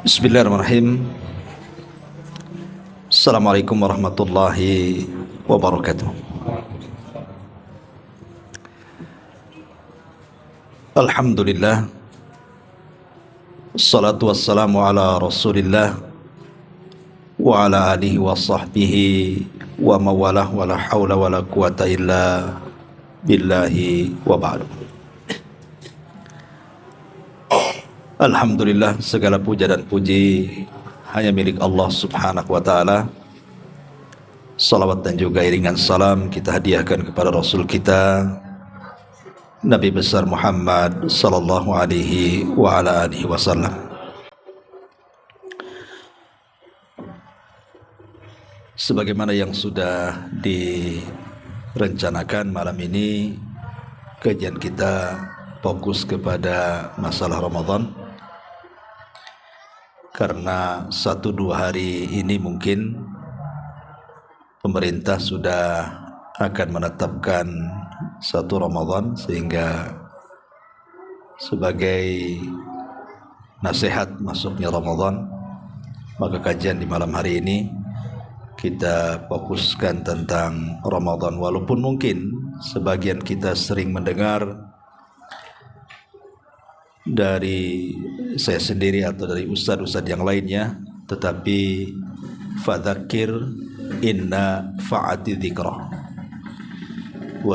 Bismillahirrahmanirrahim. Assalamualaikum warahmatullahi wabarakatuh. Alhamdulillah, assalatu wassalamu ala rasulillah wa ala alihi wa sahbihi wa mawalah wa la hawla wa la quwata illa billahi wa ba'du. Alhamdulillah, segala puja dan puji hanya milik Allah subhanahu wa ta'ala. Salawat dan juga iringan salam kita hadiahkan kepada Rasul kita Nabi besar Muhammad sallallahu alaihi wa ala alihi wasallam. Sebagaimana yang sudah direncanakan, malam ini kajian kita fokus kepada masalah Ramadan. Karena 1-2 hari ini mungkin pemerintah sudah akan menetapkan satu Ramadan, sehingga sebagai nasihat masuknya Ramadan, maka kajian di malam hari ini kita fokuskan tentang Ramadan. Walaupun mungkin sebagian kita sering mendengar dari saya sendiri atau dari ustadz-ustadz yang lainnya, tetapi fadzakir inna fa'ati dzikra.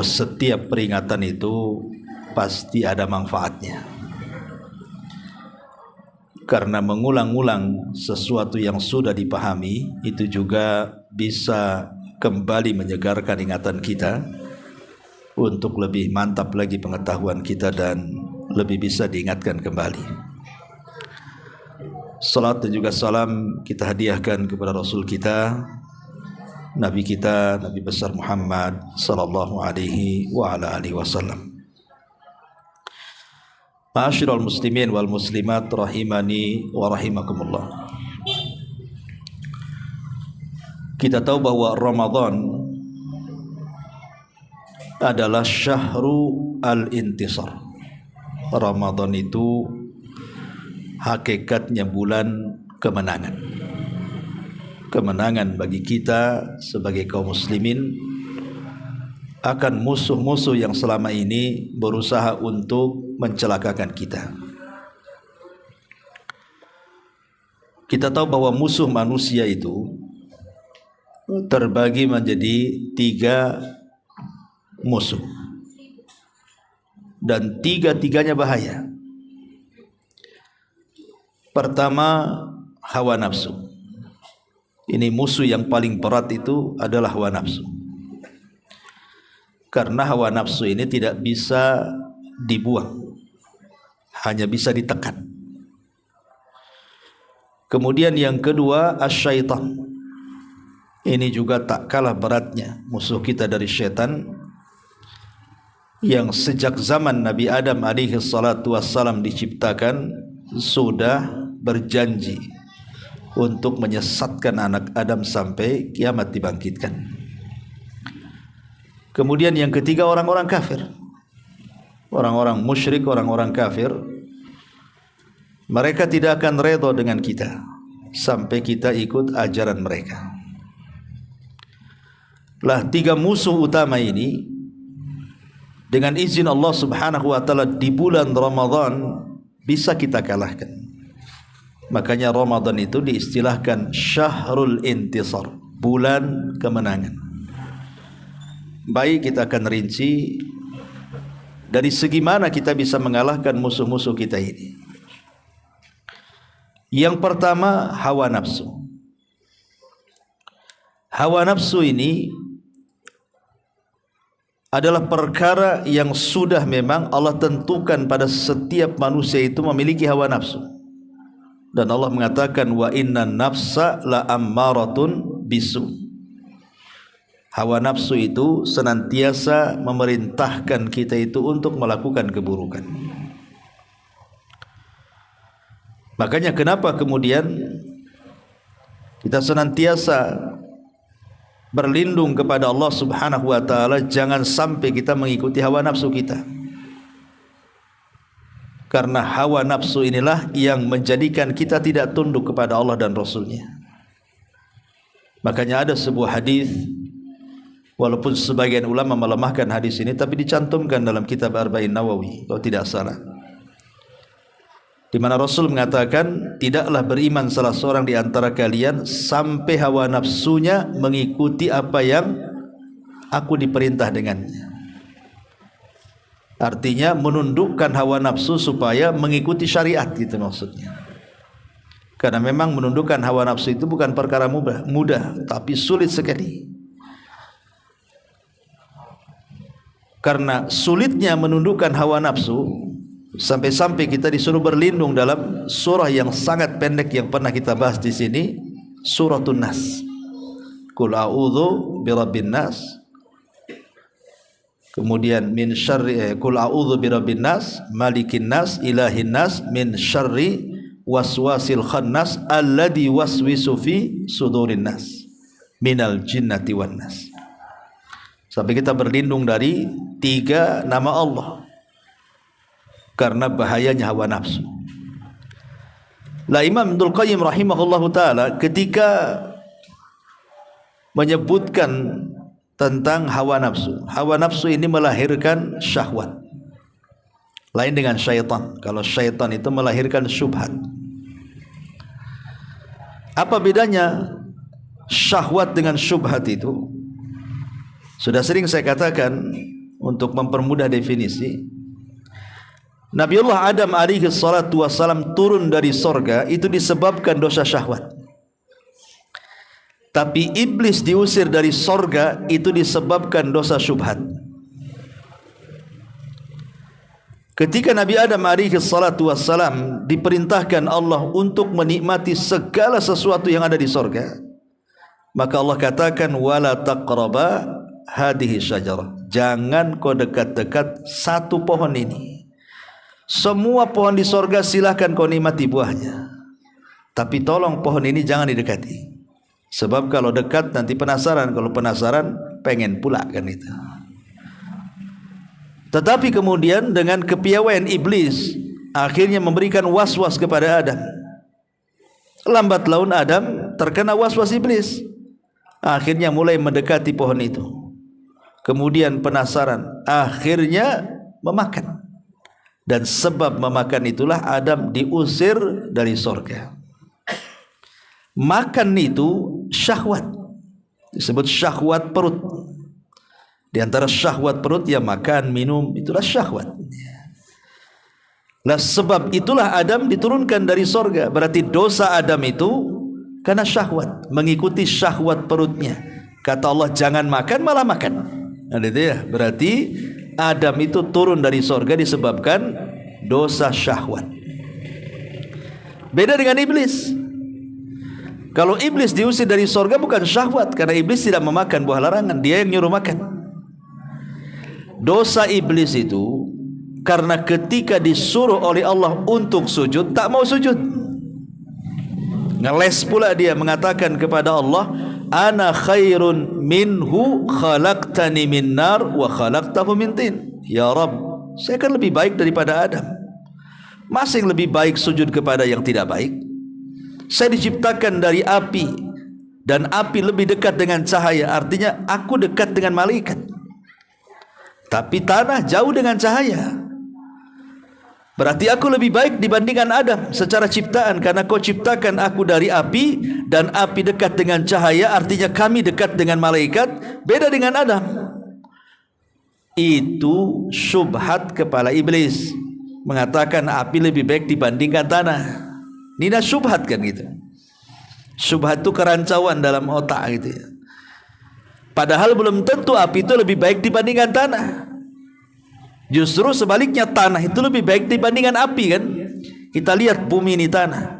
Setiap peringatan itu pasti ada manfaatnya, karena mengulang-ulang sesuatu yang sudah dipahami itu juga bisa kembali menyegarkan ingatan kita untuk lebih mantap lagi pengetahuan kita dan lebih bisa diingatkan kembali. Salat dan juga salam kita hadiahkan kepada Rasul kita, Nabi kita, Nabi besar Muhammad sallallahu alaihi wa ala alihi wasallam. Ma'asyiral muslimin wal muslimat rahimani wa rahimakumullah. Kita tahu bahwa Ramadan adalah syahru al-intisar. Ramadan itu hakikatnya bulan kemenangan. Kemenangan bagi kita sebagai kaum muslimin akan musuh-musuh yang selama ini berusaha untuk mencelakakan kita. Kita tahu bahwa musuh manusia itu terbagi menjadi 3 musuh, dan 3-tiganya bahaya. Pertama, hawa nafsu. Ini musuh yang paling berat, itu adalah hawa nafsu. Karena hawa nafsu ini tidak bisa dibuang, hanya bisa ditekan. Kemudian yang kedua, asyaitan. Ini juga tak kalah beratnya musuh kita dari syaitan, yang sejak zaman Nabi Adam alaihi salatu wassalam diciptakan sudah berjanji untuk menyesatkan anak Adam sampai kiamat dibangkitkan. Kemudian yang ketiga, orang-orang kafir, orang-orang musyrik, orang-orang kafir. Mereka tidak akan redha dengan kita sampai kita ikut ajaran mereka. Lah 3 musuh utama ini, dengan izin Allah subhanahu wa ta'ala, di bulan Ramadan bisa kita kalahkan. Makanya Ramadan itu diistilahkan syahrul intisar, bulan kemenangan. Baik, kita akan rinci dari segi mana kita bisa mengalahkan musuh-musuh kita ini. Yang pertama, hawa nafsu. Hawa nafsu ini adalah perkara yang sudah memang Allah tentukan pada setiap manusia itu memiliki hawa nafsu. Dan Allah mengatakan, wa inna nafsa la ammaratun bisu. Hawa nafsu itu senantiasa memerintahkan kita itu untuk melakukan keburukan. Makanya kenapa kemudian kita senantiasa berlindung kepada Allah subhanahu wa ta'ala, jangan sampai kita mengikuti hawa nafsu kita. Karena hawa nafsu inilah yang menjadikan kita tidak tunduk kepada Allah dan Rasulnya. Makanya ada sebuah hadis, walaupun sebagian ulama melemahkan hadis ini, tapi dicantumkan dalam kitab Arba'in Nawawi kalau tidak salah, di mana Rasul mengatakan, tidaklah beriman salah seorang di antara kalian sampai hawa nafsunya mengikuti apa yang aku diperintah dengannya. Artinya menundukkan hawa nafsu supaya mengikuti syariat, gitu maksudnya. Karena memang menundukkan hawa nafsu itu bukan perkara mudah, tapi sulit sekali. Karena sulitnya menundukkan hawa nafsu, sampai-sampai kita disuruh berlindung dalam surah yang sangat pendek yang pernah kita bahas di sini, Suratun Nas. Qul a'udzu birabbin nas. Kemudian min syarri, qul a'udzu birabbin nas, malikin nas, ilahin nas, min syarri waswasil khannas alladzi waswisu fi sudurin nas minal jinnati wan nas. Sampai kita berlindung dari 3 nama Allah karena bahayanya hawa nafsu. Lah Imam Ibnul Qayyim rahimahullahu taala ketika menyebutkan tentang hawa nafsu. Hawa nafsu ini melahirkan syahwat. Lain dengan syaitan. Kalau syaitan itu melahirkan syubhat. Apa bedanya syahwat dengan syubhat itu? Sudah sering saya katakan untuk mempermudah definisi. Nabiullah Adam alaihi salatu wassalam turun dari sorga itu disebabkan dosa syahwat. Tapi iblis diusir dari sorga itu disebabkan dosa syubhat. Ketika Nabi Adam alaihi salatu wassalam diperintahkan Allah untuk menikmati segala sesuatu yang ada di sorga, maka Allah katakan wala taqraba hadhihi syajarah, jangan kau dekat-dekat satu pohon ini. Semua pohon di sorga silahkan kau nikmati buahnya, tapi tolong pohon ini jangan didekati. Sebab kalau dekat nanti penasaran, kalau penasaran pengen pula kan itu. Tetapi kemudian dengan kepiawaian iblis akhirnya memberikan was-was kepada Adam. Lambat laun Adam terkena was-was iblis. Akhirnya mulai mendekati pohon itu. Kemudian penasaran, akhirnya memakan. Dan sebab memakan itulah Adam diusir dari surga. Makan itu syahwat, disebut syahwat perut. Di antara syahwat perut ya makan, minum, itulah syahwat. Lah sebab itulah Adam diturunkan dari sorga. Berarti dosa Adam itu karena syahwat, mengikuti syahwat perutnya. Kata Allah jangan makan, malah makan. Nah itu ya, berarti Adam itu turun dari sorga disebabkan dosa syahwat. Beda dengan iblis. Kalau iblis diusir dari sorga bukan syahwat, karena iblis tidak memakan buah larangan, dia yang nyuruh makan. Dosa iblis itu karena ketika disuruh oleh Allah untuk sujud tak mau sujud. Ngeles pula dia mengatakan kepada Allah, ana khairun minhu khalaqtani min nar wa khalaqtahu min tin. Ya Rabb, saya kan lebih baik daripada Adam. Masih lebih baik sujud kepada yang tidak baik. Saya diciptakan dari api, dan api lebih dekat dengan cahaya. Artinya aku dekat dengan malaikat, tapi tanah jauh dengan cahaya. Berarti aku lebih baik dibandingkan Adam secara ciptaan, karena kau ciptakan aku dari api, dan api dekat dengan cahaya. Artinya kami dekat dengan malaikat, beda dengan Adam. Itu syubhat kepala iblis, mengatakan api lebih baik dibandingkan tanah. Nina syubhat kan gitu. Syubhat itu kerancauan dalam otak gitu ya. Padahal belum tentu api itu lebih baik dibandingkan tanah. Justru sebaliknya, tanah itu lebih baik dibandingkan api kan. Kita lihat bumi ini tanah.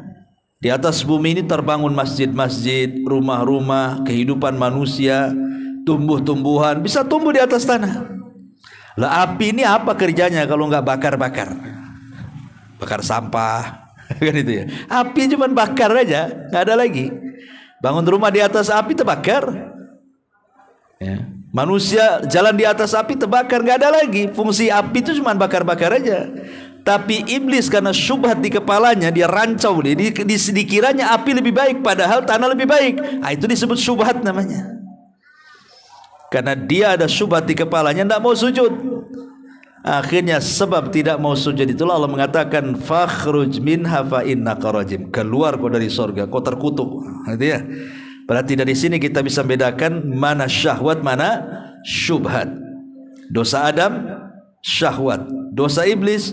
Di atas bumi ini terbangun masjid-masjid, rumah-rumah, kehidupan manusia, tumbuh-tumbuhan bisa tumbuh di atas tanah. Lah api ini apa kerjanya kalau nggak bakar-bakar? Bakar sampah kan itu ya. Api cuma bakar aja, nggak ada lagi. Bangun rumah di atas api terbakar ya. Manusia jalan di atas api terbakar, nggak ada lagi. Fungsi api itu cuma bakar-bakar aja. Tapi iblis karena syubhat di kepalanya, dia rancau dia, dikiranya api lebih baik padahal tanah lebih baik. Itu disebut syubhat namanya. Karena dia ada syubhat di kepalanya, tidak mau sujud. Akhirnya sebab tidak mau sujud itulah Allah mengatakan fakhruj minha fa innaka rajim. Keluar kau dari surga, kau terkutuk. Gitu ya. Berarti dari sini kita bisa bedakan mana syahwat, mana syubhat. Dosa Adam syahwat, dosa iblis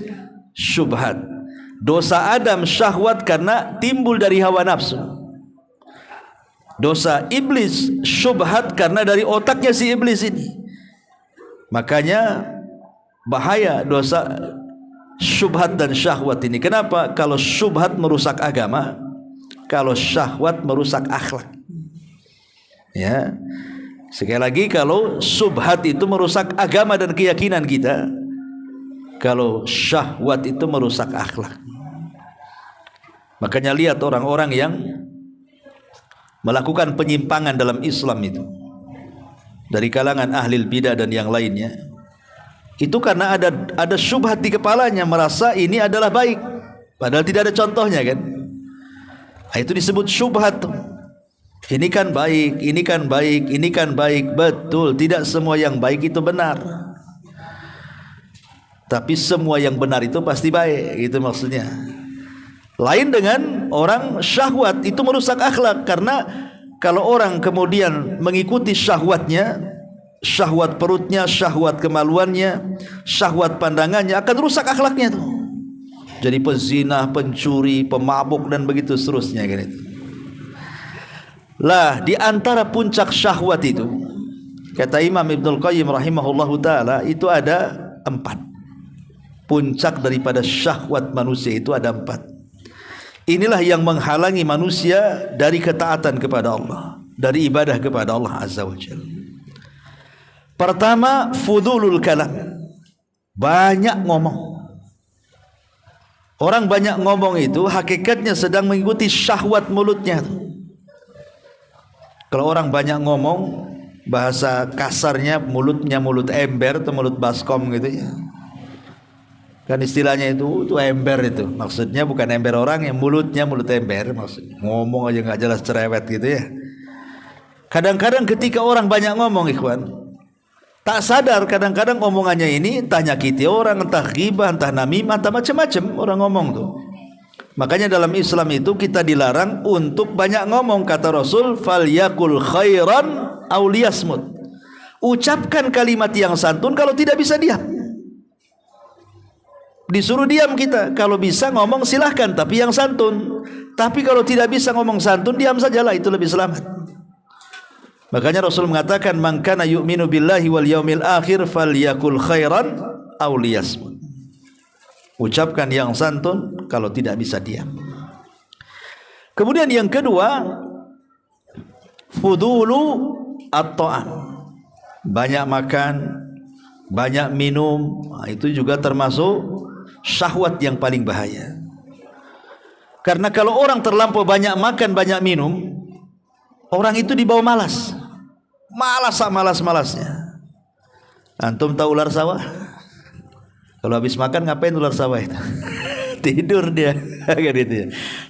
syubhat. Dosa Adam syahwat karena timbul dari hawa nafsu. Dosa iblis syubhat karena dari otaknya si iblis ini. Makanya bahaya dosa syubhat dan syahwat ini. Kenapa? Kalau syubhat merusak agama, kalau syahwat merusak akhlak. Ya. Sekali lagi, kalau syubhat itu merusak agama dan keyakinan kita, kalau syahwat itu merusak akhlak. Makanya lihat orang-orang yang melakukan penyimpangan dalam Islam itu, dari kalangan ahli bidah dan yang lainnya, itu karena ada syubhat di kepalanya, merasa ini adalah baik, padahal tidak ada contohnya kan. Itu disebut syubhat. Ini kan baik, ini kan baik, ini kan baik. Betul, tidak semua yang baik itu benar, tapi semua yang benar itu pasti baik, itu maksudnya. Lain dengan orang syahwat, itu merusak akhlak. Karena kalau orang kemudian mengikuti syahwatnya, syahwat perutnya, syahwat kemaluannya, syahwat pandangannya, akan rusak akhlaknya tuh. Jadi pezina, pencuri, pemabuk dan begitu seterusnya kan itu. Lah, di antara puncak syahwat itu, kata Imam Ibnul Qayyim rahimahullahu ta'ala, itu ada 4. Puncak daripada syahwat manusia itu ada 4. Inilah yang menghalangi manusia dari ketaatan kepada Allah, dari ibadah kepada Allah Azza wa Jalla. Pertama, fudulul kalam, banyak ngomong. Orang banyak ngomong itu hakikatnya sedang mengikuti syahwat mulutnya. Kalau orang banyak ngomong, bahasa kasarnya mulutnya mulut ember atau mulut baskom gitu ya. Kan istilahnya itu ember itu. Maksudnya bukan ember orang, yang mulutnya mulut ember, maksudnya ngomong aja nggak jelas, cerewet gitu ya. Kadang-kadang ketika orang banyak ngomong, ikhwan, tak sadar kadang-kadang omongannya ini entah nyakiti orang, entah ghibah, entah namimah, entah macam-macam orang ngomong tuh. Makanya dalam Islam itu kita dilarang untuk banyak ngomong. Kata Rasul, falyakul khairan aw liyasmut. Ucapkan kalimat yang santun, kalau tidak bisa diam. Disuruh diam kita, kalau bisa ngomong silahkan, tapi yang santun. Tapi kalau tidak bisa ngomong santun, diam sajalah, itu lebih selamat. Makanya Rasul mengatakan, man kana yu'minu billahi wal yaumil akhir falyakul khairan aw liyasmut. Ucapkan yang santun, kalau tidak bisa diam. Kemudian yang kedua, fudulu at-ta'am, banyak makan, banyak minum. Itu juga termasuk syahwat yang paling bahaya. Karena kalau orang terlampau banyak makan, banyak minum, orang itu dibawa malas. Malas-malasnya. Antum tahu ular sawah? Kalau habis makan ngapain ular sawah itu? Tidur dia, kan gitu ya.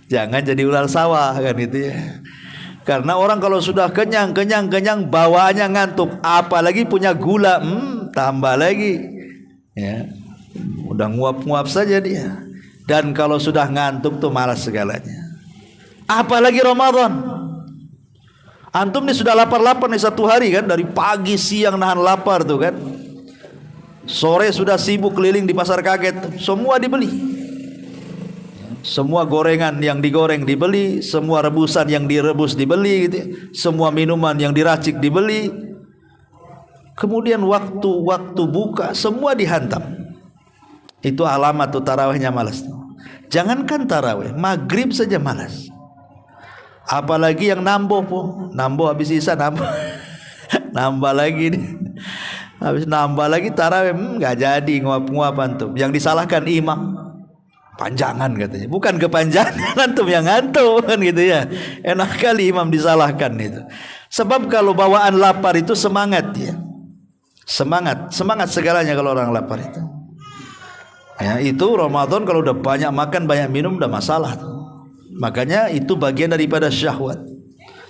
Jangan jadi ular sawah, kan gitu ya. Karena orang kalau sudah kenyang, bawaannya ngantuk, apalagi punya gula, tambah lagi. Ya. Udah nguap-nguap saja dia. Dan kalau sudah ngantuk tuh malas segalanya. Apalagi Ramadan. Antum nih sudah lapar-lapar nih satu hari kan, dari pagi siang nahan lapar tuh kan. Sore sudah sibuk keliling di pasar kaget, semua dibeli. Semua gorengan yang digoreng dibeli, semua rebusan yang direbus dibeli gitu ya. Semua minuman yang diracik dibeli. Kemudian waktu buka semua dihantam. Itu alamat tuh tarawihnya malas. Jangankan tarawih, maghrib saja malas. Apalagi yang namboh habis isya nambah. Nambah lagi nih. Habis nambah lagi tarawih, nggak jadi, nguap-nguap antum. Yang disalahkan imam, panjangan katanya. Bukan kepanjangan, antum yang ngantuk kan gitu ya. Enak kali imam disalahkan itu. Sebab kalau bawaan lapar itu semangat ya. Semangat segalanya kalau orang lapar itu. Ya, itu Ramadan kalau udah banyak makan, banyak minum udah masalah. Makanya itu bagian daripada syahwat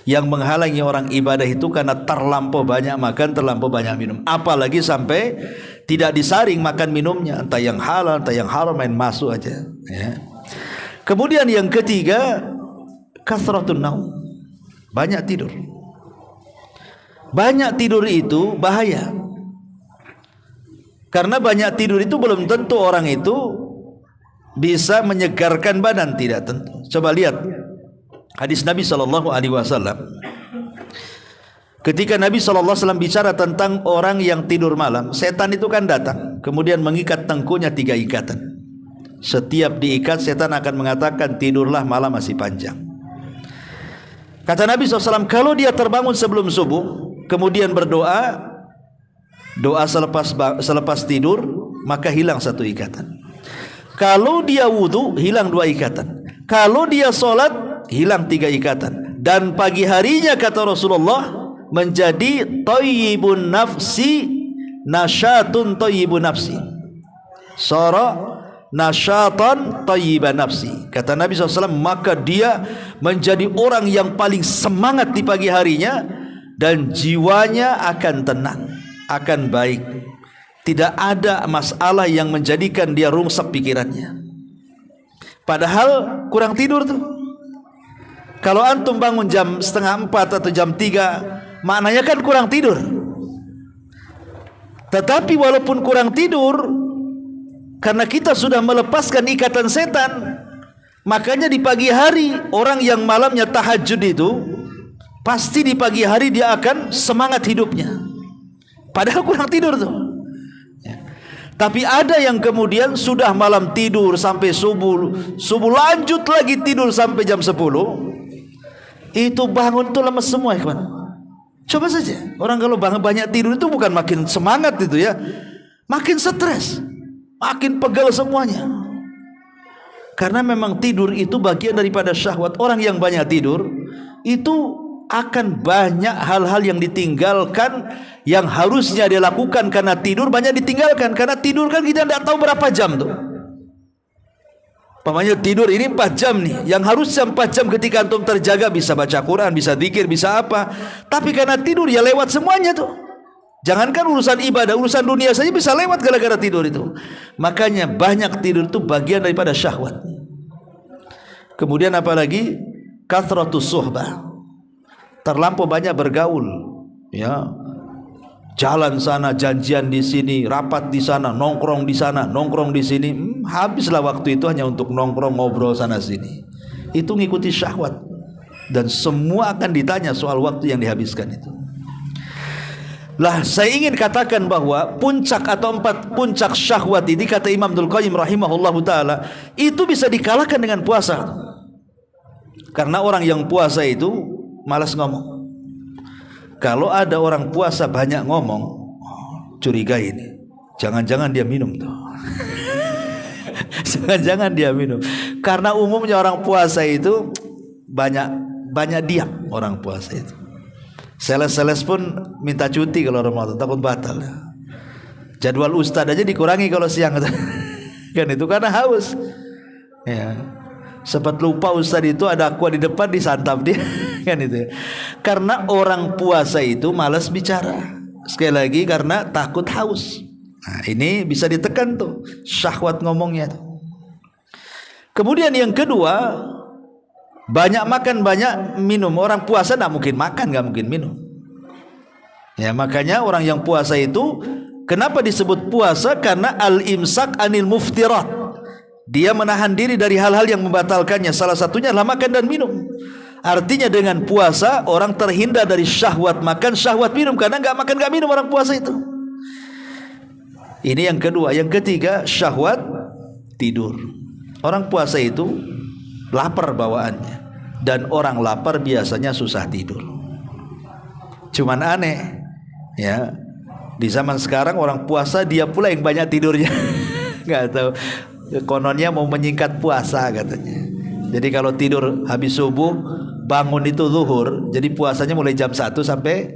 yang menghalangi orang ibadah itu karena terlampau banyak makan, terlampau banyak minum. Apalagi sampai tidak disaring makan minumnya, entah yang halal, entah yang haram, main masuk aja. Ya. Kemudian yang ketiga, kasratun naum, banyak tidur. Banyak tidur itu bahaya. Karena banyak tidur itu belum tentu orang itu bisa menyegarkan badan, tidak tentu. Coba lihat hadis Nabi SAW. Ketika Nabi SAW bicara tentang orang yang tidur malam, setan itu kan datang, kemudian mengikat tengkunya 3 ikatan. Setiap diikat, setan akan mengatakan, tidurlah, malam masih panjang. Kata Nabi SAW, kalau dia terbangun sebelum subuh, kemudian berdoa, doa selepas tidur, maka hilang 1 ikatan. Kalau dia wudu, hilang 2 ikatan. Kalau dia solat, hilang 3 ikatan. Dan pagi harinya, kata Rasulullah, menjadi thayyibun nafsi, nasyatun thayyibun nafsi, sara nasyatan thayyiban nafsi. Kata Nabi SAW, maka dia menjadi orang yang paling semangat di pagi harinya, dan jiwanya akan tenang, akan baik. Tidak ada masalah yang menjadikan dia rungsek pikirannya. Padahal kurang tidur tuh. Kalau antum bangun jam 3:30 atau jam 3, maknanya kan kurang tidur. Tetapi walaupun kurang tidur, karena kita sudah melepaskan ikatan setan, makanya di pagi hari orang yang malamnya tahajud itu pasti di pagi hari dia akan semangat hidupnya. Padahal kurang tidur tuh. Tapi ada yang kemudian sudah malam tidur sampai subuh lanjut lagi tidur sampai jam 10, itu bangun tuh lemes semua, kawan. Coba saja, orang kalau banyak tidur itu bukan makin semangat itu ya, makin stres, makin pegal semuanya. Karena memang tidur itu bagian daripada syahwat. Orang yang banyak tidur itu akan banyak hal-hal yang ditinggalkan, yang harusnya dia lakukan karena tidur banyak ditinggalkan. Karena tidur kan kita tidak tahu berapa jam tuh. Pamannya tidur ini 4 jam nih, yang harusnya 4 jam ketika antum terjaga bisa baca Quran, bisa zikir, bisa apa. Tapi karena tidur ya lewat semuanya tuh. Jangankan urusan ibadah, urusan dunia saja bisa lewat gara-gara tidur itu. Makanya banyak tidur itu bagian daripada syahwat. Kemudian apalagi kathratus suhbah, terlampau banyak bergaul, ya, jalan sana, janjian di sini, rapat di sana, nongkrong di sana, nongkrong di sini. Habislah waktu itu hanya untuk nongkrong, ngobrol sana sini. Itu ngikuti syahwat, dan semua akan ditanya soal waktu yang dihabiskan itu. Lah, saya ingin katakan bahwa puncak atau 4 puncak syahwat ini, kata Imam Abdul Qayyim rahimahullahu taala, itu bisa dikalahkan dengan puasa. Karena orang yang puasa itu malas ngomong. Kalau ada orang puasa banyak ngomong, curiga ini, jangan-jangan dia minum tuh. Jangan-jangan dia minum. Karena umumnya orang puasa itu banyak diam. Orang puasa itu sales pun minta cuti kalau Ramadan, takut batal. Jadwal ustad aja dikurangi kalau siang. Kan itu karena haus, ya. Sempat lupa ustad itu ada aqua di depan, disantap dia. Kan itu. Karena orang puasa itu malas bicara. Sekali lagi karena takut haus. Nah, ini bisa ditekan tuh syahwat ngomongnya tuh. Kemudian yang kedua, banyak makan, banyak minum. Orang puasa tidak mungkin makan, nggak mungkin minum. Ya, makanya orang yang puasa itu kenapa disebut puasa? Karena al-imsak anil muftirat. Dia menahan diri dari hal-hal yang membatalkannya. Salah satunya adalah makan dan minum. Artinya dengan puasa orang terhindar dari syahwat makan, syahwat minum. Karena nggak makan nggak minum orang puasa itu. Ini yang kedua. Yang ketiga, syahwat tidur. Orang puasa itu lapar bawaannya, dan orang lapar biasanya susah tidur. Cuman aneh, ya, di zaman sekarang orang puasa dia pula yang banyak tidurnya. Nggak tahu, kononnya mau menyingkat puasa katanya. Jadi kalau tidur habis subuh, bangun itu zuhur, jadi puasanya mulai jam 1 sampai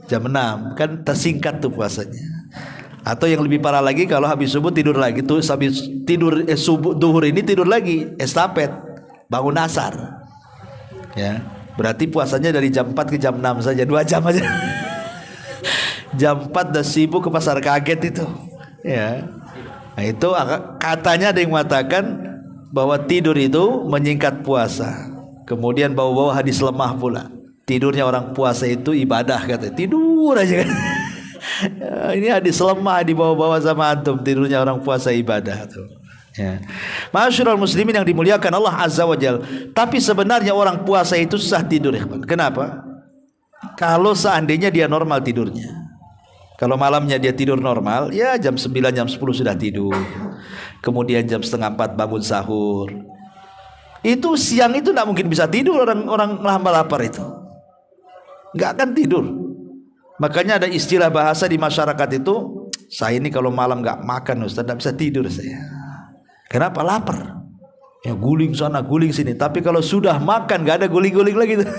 jam 6, kan tersingkat tuh puasanya. Atau yang lebih parah lagi, kalau habis subuh tidur lagi tuh, habis tidur subuh duhur ini tidur lagi, estafet, bangun asar. Ya, berarti puasanya dari jam 4 ke jam 6 saja, 2 jam aja. Jam 4 udah sibuk ke pasar kaget itu. Ya. Nah, itu katanya ada yang mengatakan bahwa tidur itu menyingkat puasa. Kemudian bawa-bawa hadis lemah pula. Tidurnya orang puasa itu ibadah, katanya. Tidur aja kan. Ini hadis lemah dibawa-bawa sama antum, tidurnya orang puasa ibadah tuh. Ya. Ma'asyiral muslimin yang dimuliakan Allah Azza wa Jalla. Tapi sebenarnya orang puasa itu susah tidur. Kenapa? Kalau seandainya dia normal tidurnya. Kalau malamnya dia tidur normal, ya jam 9 jam 10 sudah tidur. Kemudian jam setengah 4 bangun sahur. Itu siang itu tidak mungkin bisa tidur, orang lapar itu. Nggak akan tidur. Makanya ada istilah bahasa di masyarakat itu, saya ini kalau malam nggak makan Ustaz, tidak bisa tidur saya. Kenapa? Lapar. Ya guling sana guling sini. Tapi kalau sudah makan nggak ada guling-guling lagi tuh.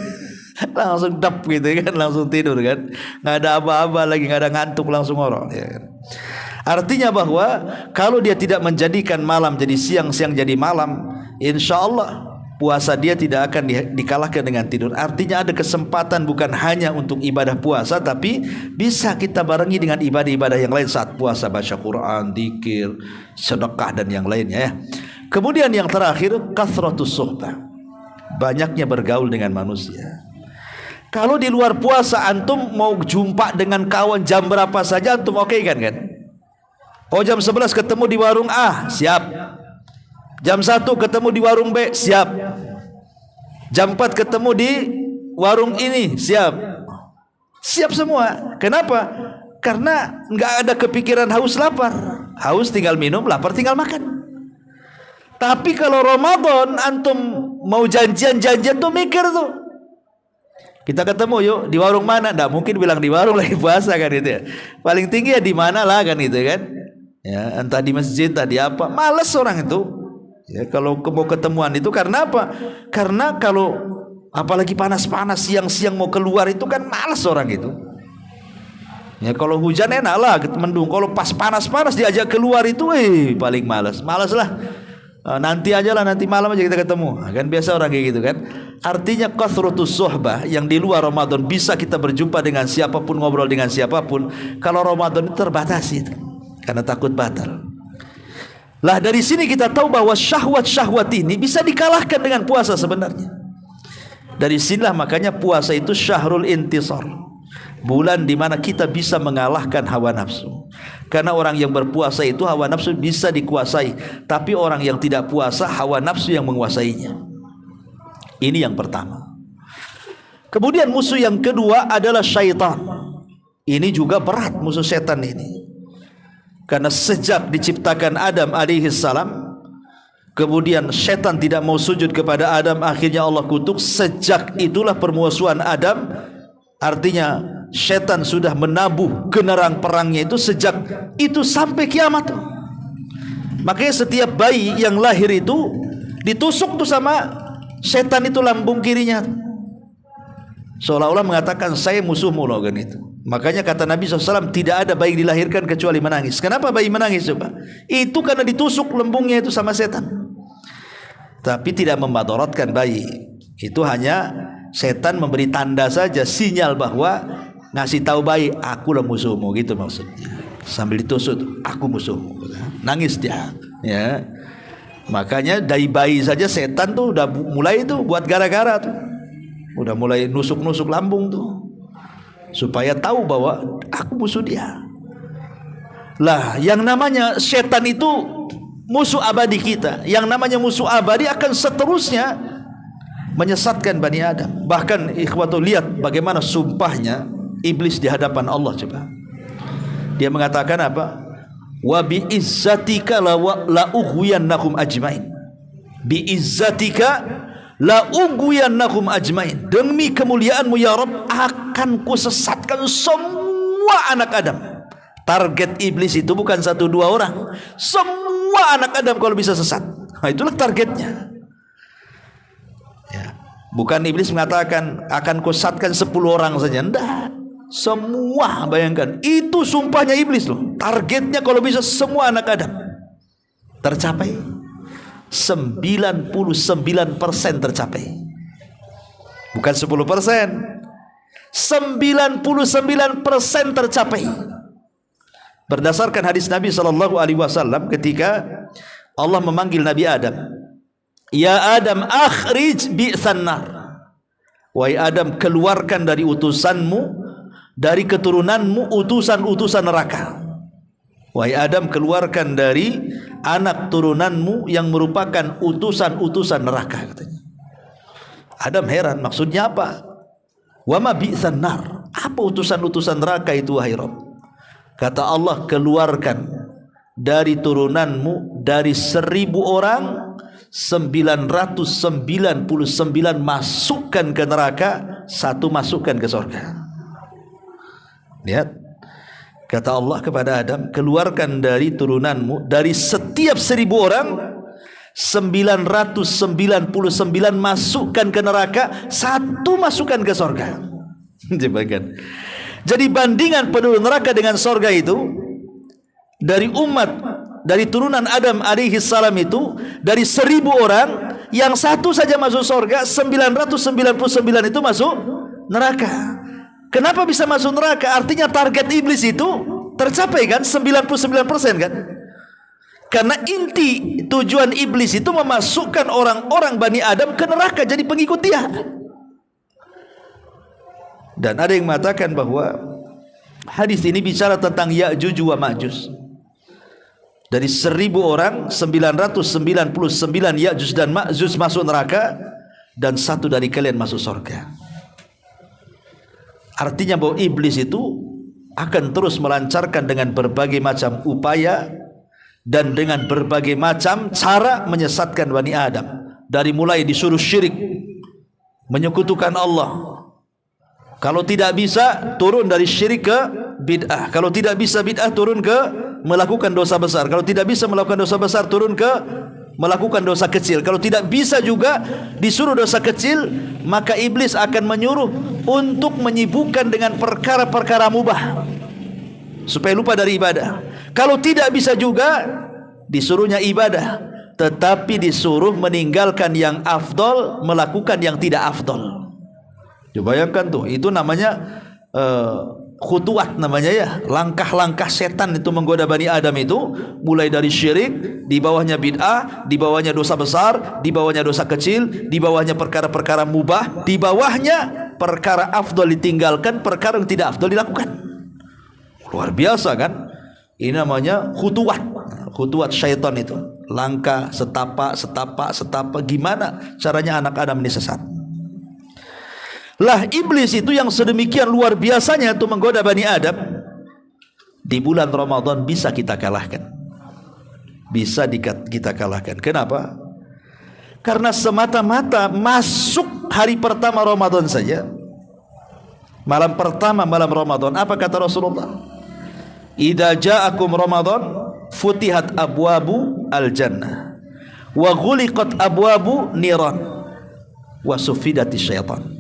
Langsung dap gitu kan, langsung tidur kan. Nggak ada apa-apa lagi, nggak ada ngantuk, langsung ngorok. Ya kan? Artinya bahwa kalau dia tidak menjadikan malam jadi siang, siang jadi malam, insya Allah puasa dia tidak akan dikalahkan dengan tidur. Artinya ada kesempatan bukan hanya untuk ibadah puasa, tapi bisa kita barengi dengan ibadah-ibadah yang lain saat puasa, baca Quran, dzikir, sedekah dan yang lainnya ya. Kemudian yang terakhir, kathratus suhbah, banyaknya bergaul dengan manusia. Kalau di luar puasa antum mau jumpa dengan kawan jam berapa saja antum oke kan? Oh jam 11 ketemu di warung A, siap. Jam 1 ketemu di warung B, siap. Jam 4 ketemu di warung ini, siap. Siap semua. Kenapa? Karena nggak ada kepikiran haus lapar. Haus tinggal minum, lapar tinggal makan. Tapi kalau Ramadan antum mau janjian tuh mikir tuh. Kita ketemu yuk di warung mana? Nggak mungkin bilang di warung lagi puasa kan itu ya. Paling tinggi ya di mana lah kan itu kan. Ya, entah di masjid, entah di apa. Males orang itu. Ya, kalau mau ketemuan itu karena apa? Karena kalau apalagi panas-panas siang-siang mau keluar itu kan malas orang itu. Ya kalau hujan enak lah mendung. Kalau pas panas-panas diajak keluar itu paling malas. Malas lah. Nanti aja lah, nanti malam aja kita ketemu. Kan biasa orang kayak gitu kan. Artinya kathratus suhbah, yang di luar Ramadan bisa kita berjumpa dengan siapapun, ngobrol dengan siapapun. Kalau Ramadan itu terbatasi itu. Karena takut batal. Lah dari sini kita tahu bahwa syahwat-syahwat ini bisa dikalahkan dengan puasa sebenarnya. Dari sinilah makanya puasa itu syahrul intisar, bulan di mana kita bisa mengalahkan hawa nafsu. Karena orang yang berpuasa itu hawa nafsu bisa dikuasai, tapi orang yang tidak puasa hawa nafsu yang menguasainya. Ini yang pertama. Kemudian musuh yang kedua adalah syaitan. Ini juga berat musuh setan ini. Karena sejak diciptakan Adam alaihi salam, kemudian setan tidak mau sujud kepada Adam, akhirnya Allah kutuk. Sejak itulah permusuhan Adam. Artinya setan sudah menabuh generang perangnya itu sejak itu sampai kiamat. Makanya setiap bayi yang lahir itu ditusuk tuh sama setan itu lambung kirinya. Seolah-olah mengatakan saya musuhmu loh kan itu. Makanya kata Nabi SAW, tidak ada bayi dilahirkan kecuali menangis. Kenapa bayi menangis coba? Itu karena ditusuk lembungnya itu sama setan. Tapi tidak memadaratkan bayi. Itu hanya setan memberi tanda saja, sinyal bahwa ngasih tahu bayi, akulah musuhmu, gitu maksudnya. Sambil ditusuk, aku musuhmu. Nangis dia. Ya. Makanya dari bayi saja setan tuh udah mulai tuh buat gara-gara tuh. Udah mulai nusuk-nusuk lambung tuh. Supaya tahu bahwa aku musuh dia. Lah yang namanya setan itu musuh abadi kita. Yang namanya musuh abadi akan seterusnya menyesatkan Bani Adam. Bahkan ikhwatu, lihat bagaimana sumpahnya iblis di hadapan Allah. Coba dia mengatakan apa? Wa bi izzatika la ughwiyannakum ajmain. Bi izzatika la ughwiyannakum ajmain. Demi kemuliaanmu ya Rabb, akan kusesatkan semua anak Adam. Target iblis itu bukan 1-2 orang, semua anak Adam kalau bisa sesat. Nah, itulah targetnya. Ya. Bukan iblis mengatakan akan kusesatkan 10 orang saja. Enggak. Semua, bayangkan, itu sumpahnya iblis loh. Targetnya kalau bisa semua anak Adam tercapai. 99% tercapai. Bukan 10%. 99% tercapai. Berdasarkan hadis Nabi SAW ketika Allah memanggil Nabi Adam, "Ya Adam, akhrij bi'san nar." Wahai Adam, keluarkan dari utusanmu, dari keturunanmu utusan-utusan neraka. Wahai Adam, keluarkan dari anak turunanmu yang merupakan utusan-utusan neraka, katanya. Adam heran, maksudnya apa? Wa ma bi'san nar. Apa utusan-utusan neraka itu, wahai Rabb? Kata Allah, keluarkan dari turunanmu, dari 1000 orang 999 masukkan ke neraka, 1 masukkan ke surga. Lihat, kata Allah kepada Adam, keluarkan dari turunanmu, dari setiap 1000 orang 999 masukkan ke neraka, 1 masukkan ke surga. Jadi bandingan penduduk neraka dengan surga itu, dari umat, dari turunan Adam alaihi salam itu, dari 1000 orang, yang 1 saja masuk surga, 999 itu masuk neraka. Kenapa bisa masuk neraka? Artinya target iblis itu tercapai kan, 99% kan? Karena inti tujuan iblis itu memasukkan orang-orang Bani Adam ke neraka jadi pengikut dia. Dan ada yang mengatakan bahwa hadis ini bicara tentang Ya'juj wa Ma'juj. Dari 1000 orang 999 Ya'juj dan Ma'juj masuk neraka, dan 1 dari kalian masuk surga. Artinya bahwa iblis itu akan terus melancarkan dengan berbagai macam upaya dan dengan berbagai macam cara menyesatkan Bani Adam. Dari mulai disuruh syirik, menyekutukan Allah. Kalau tidak bisa, turun dari syirik ke bid'ah. Kalau tidak bisa bid'ah, turun ke melakukan dosa besar. Kalau tidak bisa melakukan dosa besar, turun ke melakukan dosa kecil. Kalau tidak bisa juga disuruh dosa kecil, maka iblis akan menyuruh untuk menyibukkan dengan perkara-perkara mubah supaya lupa dari ibadah. Kalau tidak bisa juga disuruhnya ibadah, tetapi disuruh meninggalkan yang afdol, melakukan yang tidak afdol. Coba bayangkan tuh, itu namanya khutuwat namanya ya, langkah-langkah setan itu menggoda Bani Adam itu, mulai dari syirik, di bawahnya bid'ah, di bawahnya dosa besar, di bawahnya dosa kecil, di bawahnya perkara-perkara mubah, di bawahnya perkara afdol ditinggalkan, perkara yang tidak afdol dilakukan. Luar biasa kan? Ini namanya khutuwat, khutuwat syaitan itu, langkah setapak, gimana caranya anak Adam ini sesat. Lah iblis itu yang sedemikian luar biasanya itu menggoda Bani Adam, di bulan Ramadan bisa kita kalahkan. Bisa kita kalahkan. Kenapa? Karena semata-mata masuk hari pertama Ramadan saja, malam pertama malam Ramadan, apa kata Rasulullah? Idza ja'akum Ramadan futihat abwabu al-jannah wa ghuliqat abwabu niran wa sufidati syaitan.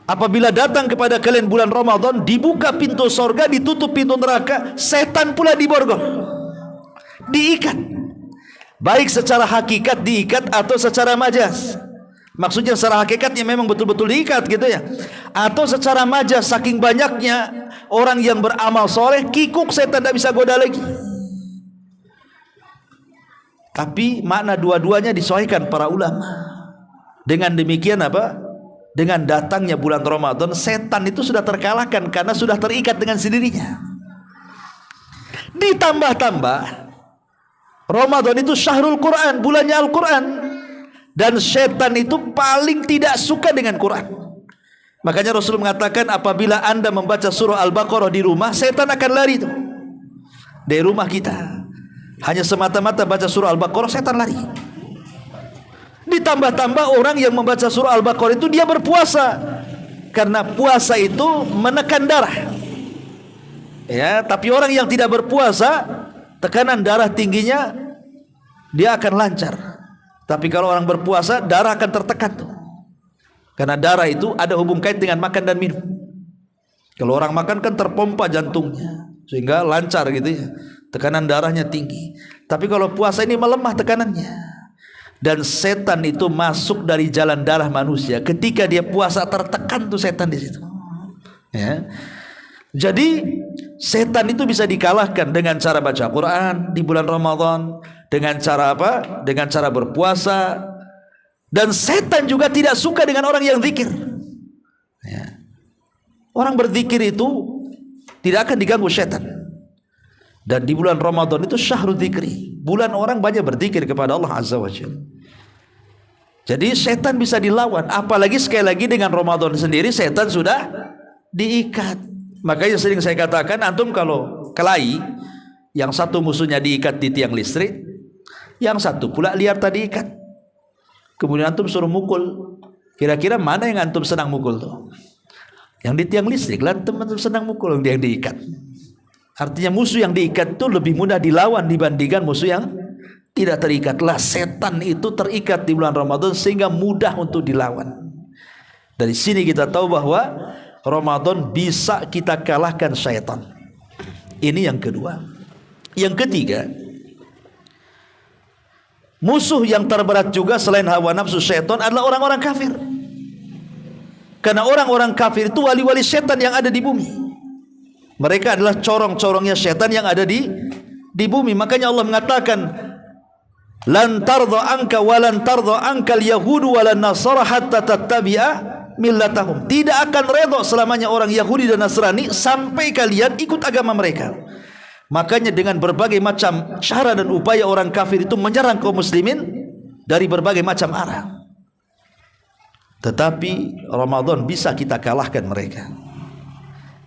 Apabila datang kepada kalian bulan Ramadan, dibuka pintu sorga, ditutup pintu neraka, setan pula diborgol, diikat. Baik secara hakikat diikat atau secara majas. Maksudnya secara hakikatnya memang betul-betul diikat gitu ya, atau secara majas, saking banyaknya orang yang beramal soleh, kikuk setan tidak bisa goda lagi. Tapi makna dua-duanya disesuaikan para ulama. Dengan demikian apa? Dengan datangnya bulan Ramadan, setan itu sudah terkalahkan karena sudah terikat dengan sendirinya. Ditambah-tambah, Ramadan itu syahrul Quran, bulannya Al-Quran, dan setan itu paling tidak suka dengan Quran. Makanya Rasul mengatakan, apabila anda membaca surah Al-Baqarah di rumah, setan akan lari itu dari rumah kita. Hanya semata-mata baca surah Al-Baqarah, setan lari. Ditambah-tambah orang yang membaca surah Al-Baqarah itu dia berpuasa, karena puasa itu menekan darah. Ya, tapi orang yang tidak berpuasa, tekanan darah tingginya dia akan lancar. Tapi kalau orang berpuasa, darah akan tertekan tuh. Karena darah itu ada hubung kait dengan makan dan minum. Kalau orang makan kan terpompa jantungnya sehingga lancar gitu ya, tekanan darahnya tinggi. Tapi kalau puasa ini melemah tekanannya. Dan setan itu masuk dari jalan darah manusia. Ketika dia puasa tertekan tuh setan di situ. Ya. Jadi setan itu bisa dikalahkan dengan cara baca Quran di bulan Ramadan, dengan cara apa? Dengan cara berpuasa. Dan setan juga tidak suka dengan orang yang zikir. Ya. Orang berzikir itu tidak akan diganggu setan. Dan di bulan Ramadan itu syahrul dzikri, bulan orang banyak berzikir kepada Allah Azza wa Jalla. Jadi setan bisa dilawan, apalagi sekali lagi dengan Ramadan sendiri setan sudah diikat. Makanya sering saya katakan, antum kalau kelahi, yang satu musuhnya diikat di tiang listrik, yang satu pula liar tadi ikat. Kemudian antum suruh mukul. Kira-kira mana yang antum senang mukul tuh? Yang di tiang listrik lah teman-teman senang mukul yang diikat. Artinya musuh yang diikat itu lebih mudah dilawan dibandingkan musuh yang tidak terikat. Lah setan itu terikat di bulan Ramadan sehingga mudah untuk dilawan. Dari sini kita tahu bahwa Ramadan bisa kita kalahkan syaitan. Ini yang kedua. Yang ketiga, musuh yang terberat juga selain hawa nafsu syaitan adalah orang-orang kafir. Karena orang-orang kafir itu wali-wali setan yang ada di bumi. Mereka adalah corong-corongnya setan yang ada di bumi. Makanya Allah mengatakan, lan tardha anka wa lan tardha ankal yahudu wa lan nasara hatta tattabi'a millatahum. Tidak akan redha selamanya orang Yahudi dan Nasrani sampai kalian ikut agama mereka. Makanya dengan berbagai macam cara dan upaya orang kafir itu menyerang kaum muslimin dari berbagai macam arah. Tetapi Ramadan bisa kita kalahkan mereka.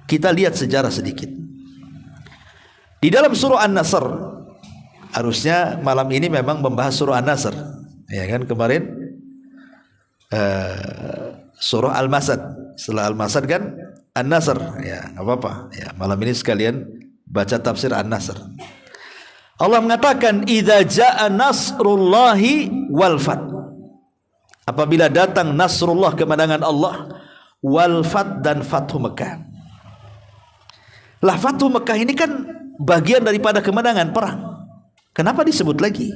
Kita lihat sejarah sedikit. Di dalam surah An-Nasr, harusnya malam ini memang membahas surah An-Nasr, ya kan, kemarin surah Al-Masad. Setelah Al-Masad kan An-Nasr, ya nggak apa-apa. Ya, malam ini sekalian baca tafsir An-Nasr. Allah mengatakan, idza jaa nasrullahi wal fath. Apabila datang nasrullah, kemenangan Allah, wal fath, dan fathu Mekah. Lah fathu Mekah ini kan bagian daripada kemenangan perang. Kenapa disebut lagi?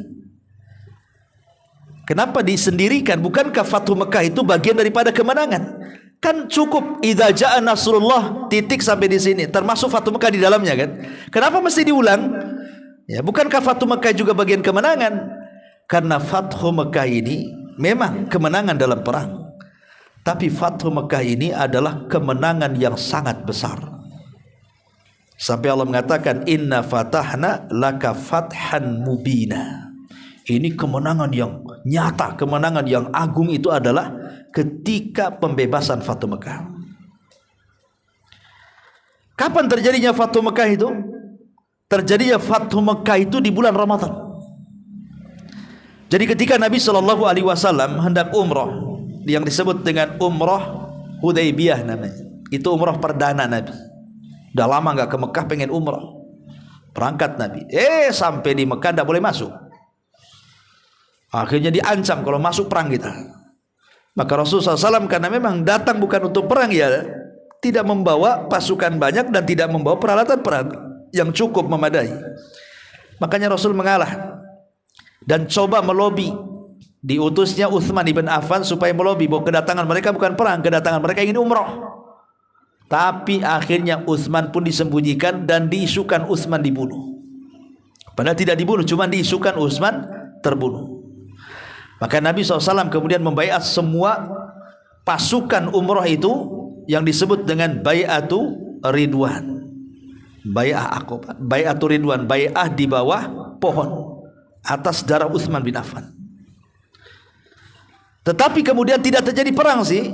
Kenapa disendirikan? Bukankah fathu Mekah itu bagian daripada kemenangan? Kan cukup idza jaa nasrullah titik sampai di sini, termasuk fathu Mekah di dalamnya kan? Kenapa mesti diulang? Ya, bukankah fathu Mekah juga bagian kemenangan? Karena fathu Mekah ini memang kemenangan dalam perang, tapi fathu Mekah ini adalah kemenangan yang sangat besar. Sampai Allah mengatakan, inna fatahna laka fathan mubina. Ini kemenangan yang nyata, kemenangan yang agung itu adalah ketika pembebasan fathu Mekah. Kapan terjadinya fathu Mekah itu? Terjadinya fathu Mekah itu di bulan Ramadan. Jadi ketika Nabi SAW hendak umrah, yang disebut dengan umrah Hudaybiyah namanya, itu umrah perdana Nabi. Udah lama nggak ke Mekah, pengen umrah, berangkat Nabi. Sampai di Mekah tidak boleh masuk. Akhirnya diancam kalau masuk perang kita. Maka Rasulullah SAW karena memang datang bukan untuk perang, ya tidak membawa pasukan banyak dan tidak membawa peralatan perang yang cukup memadai. Makanya Rasul mengalah dan coba melobi, diutusnya Utsman ibn Affan supaya melobi bahwa kedatangan mereka bukan perang, kedatangan mereka ingin umrah. Tapi akhirnya Utsman pun disembunyikan dan diisukan Utsman dibunuh. Padahal tidak dibunuh, cuma diisukan Utsman terbunuh. Maka Nabi SAW kemudian membaiat semua pasukan umrah itu yang disebut dengan Bai'atu Ridwan, Bai'ah Aqabah, Bai'atu Ridwan, bai'ah di bawah pohon atas darah Utsman bin Affan. Tetapi kemudian tidak terjadi perang sih,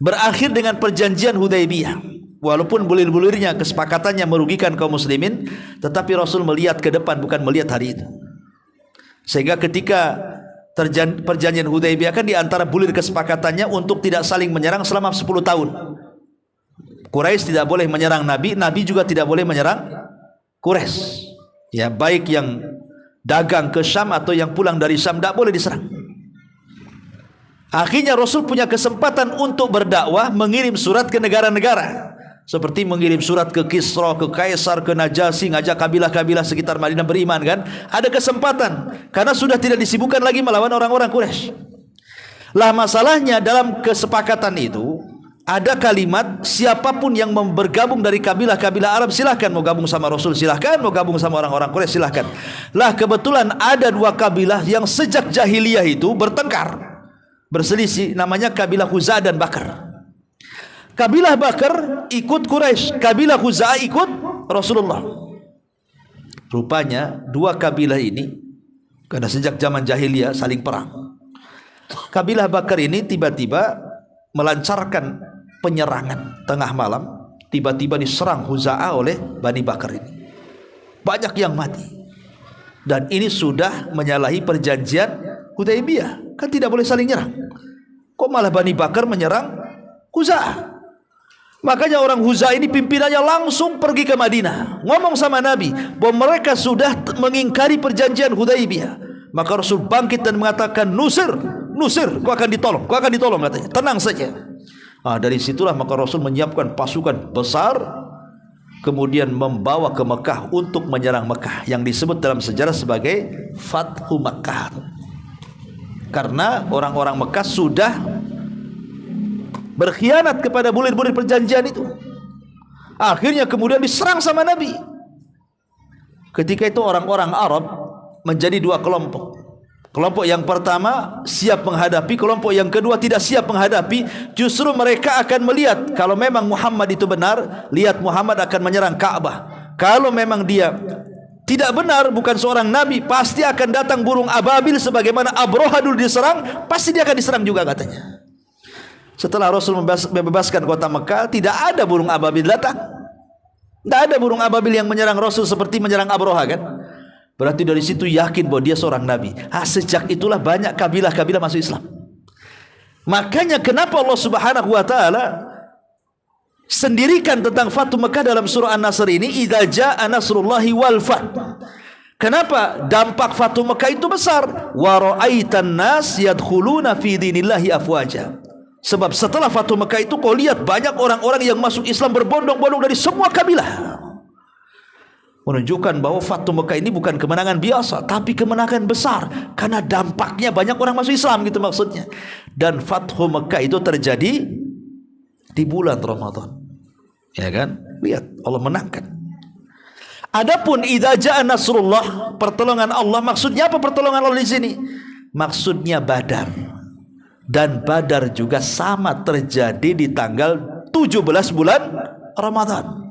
berakhir dengan perjanjian Hudaybiyah. Walaupun bulir-bulirnya kesepakatannya merugikan kaum muslimin, tetapi Rasul melihat ke depan, bukan melihat hari itu. Sehingga ketika perjanjian Hudaybiyah kan diantara bulir kesepakatannya untuk tidak saling menyerang selama 10 tahun. Quraisy tidak boleh menyerang Nabi, Nabi juga tidak boleh menyerang Quraisy. Ya, baik yang dagang ke Syam atau yang pulang dari Syam tidak boleh diserang. Akhirnya Rasul punya kesempatan untuk berdakwah, mengirim surat ke negara-negara Seperti mengirim surat ke Kisra, ke Kaisar, ke Najasyi, ngajak kabilah-kabilah sekitar Madinah beriman kan. Ada kesempatan karena sudah tidak disibukkan lagi melawan orang-orang Quraisy. Lah masalahnya dalam kesepakatan itu ada kalimat siapapun yang bergabung dari kabilah-kabilah Arab silahkan, mau gabung sama Rasul silahkan, mau gabung sama orang-orang Quraisy silahkan. Lah kebetulan ada dua kabilah yang sejak jahiliyah itu bertengkar, berselisih, namanya kabilah Khuza'ah dan Bakar. Kabilah Bakar ikut Quraisy, kabilah Khuza'ah ikut Rasulullah. Rupanya dua kabilah ini karena sejak zaman jahiliyah saling perang. Kabilah Bakar ini tiba-tiba melancarkan penyerangan tengah malam, tiba-tiba diserang Khuza'ah oleh Bani Bakar ini. Banyak yang mati. Dan ini sudah menyalahi perjanjian Hudaybiyah. Kan tidak boleh saling nyerang. Kok malah Bani Bakar menyerang Khuza'ah? Makanya orang Khuza'ah ini pimpinannya langsung pergi ke Madinah, ngomong sama Nabi bahwa mereka sudah mengingkari perjanjian Hudaybiyah. Maka Rasul bangkit dan mengatakan, Nusir, kau akan ditolong, katanya. Tenang saja. Dari situlah maka Rasul menyiapkan pasukan besar, kemudian membawa ke Mekah untuk menyerang Mekah, yang disebut dalam sejarah sebagai Fathu Mekah. Karena orang-orang Mekah sudah berkhianat kepada bulir-bulir perjanjian itu. Akhirnya kemudian diserang sama Nabi. Ketika itu orang-orang Arab menjadi dua kelompok. Kelompok yang pertama siap menghadapi, kelompok yang kedua tidak siap menghadapi. Justru mereka akan melihat kalau memang Muhammad itu benar, lihat Muhammad akan menyerang Ka'bah. Kalau memang dia tidak benar, bukan seorang nabi, pasti akan datang burung ababil sebagaimana Abroha dulu diserang, pasti dia akan diserang juga katanya. Setelah Rasul membebaskan kota Mekah, tidak ada burung ababil datang. Tidak ada burung ababil yang menyerang Rasul seperti menyerang Abroha kan. Berarti dari situ yakin bahwa dia seorang nabi. Sejak itulah banyak kabilah-kabilah masuk Islam. Makanya kenapa Allah Subhanahu wa taala sendirikan tentang Fathu Mekah dalam surah An-Nasr ini, idza jaa nasrullahi wal fath. Kenapa dampak Fathu Mekah itu besar? Wa ra'aitan nas yadkhuluna fi dinillahi afwaja. Sebab setelah Fathu Mekah itu kau lihat banyak orang-orang yang masuk Islam berbondong-bondong dari semua kabilah. Menunjukkan bahwa Fathu Mekah ini bukan kemenangan biasa, tapi kemenangan besar karena dampaknya banyak orang masuk Islam, gitu maksudnya. Dan Fathu Mekah itu terjadi di bulan Ramadan. Ya kan? Lihat, Allah menangkan. Adapun idza jaa nasrullah, pertolongan Allah, maksudnya apa pertolongan Allah di sini? Maksudnya Badar. Dan Badar juga sama terjadi di tanggal 17 bulan Ramadan.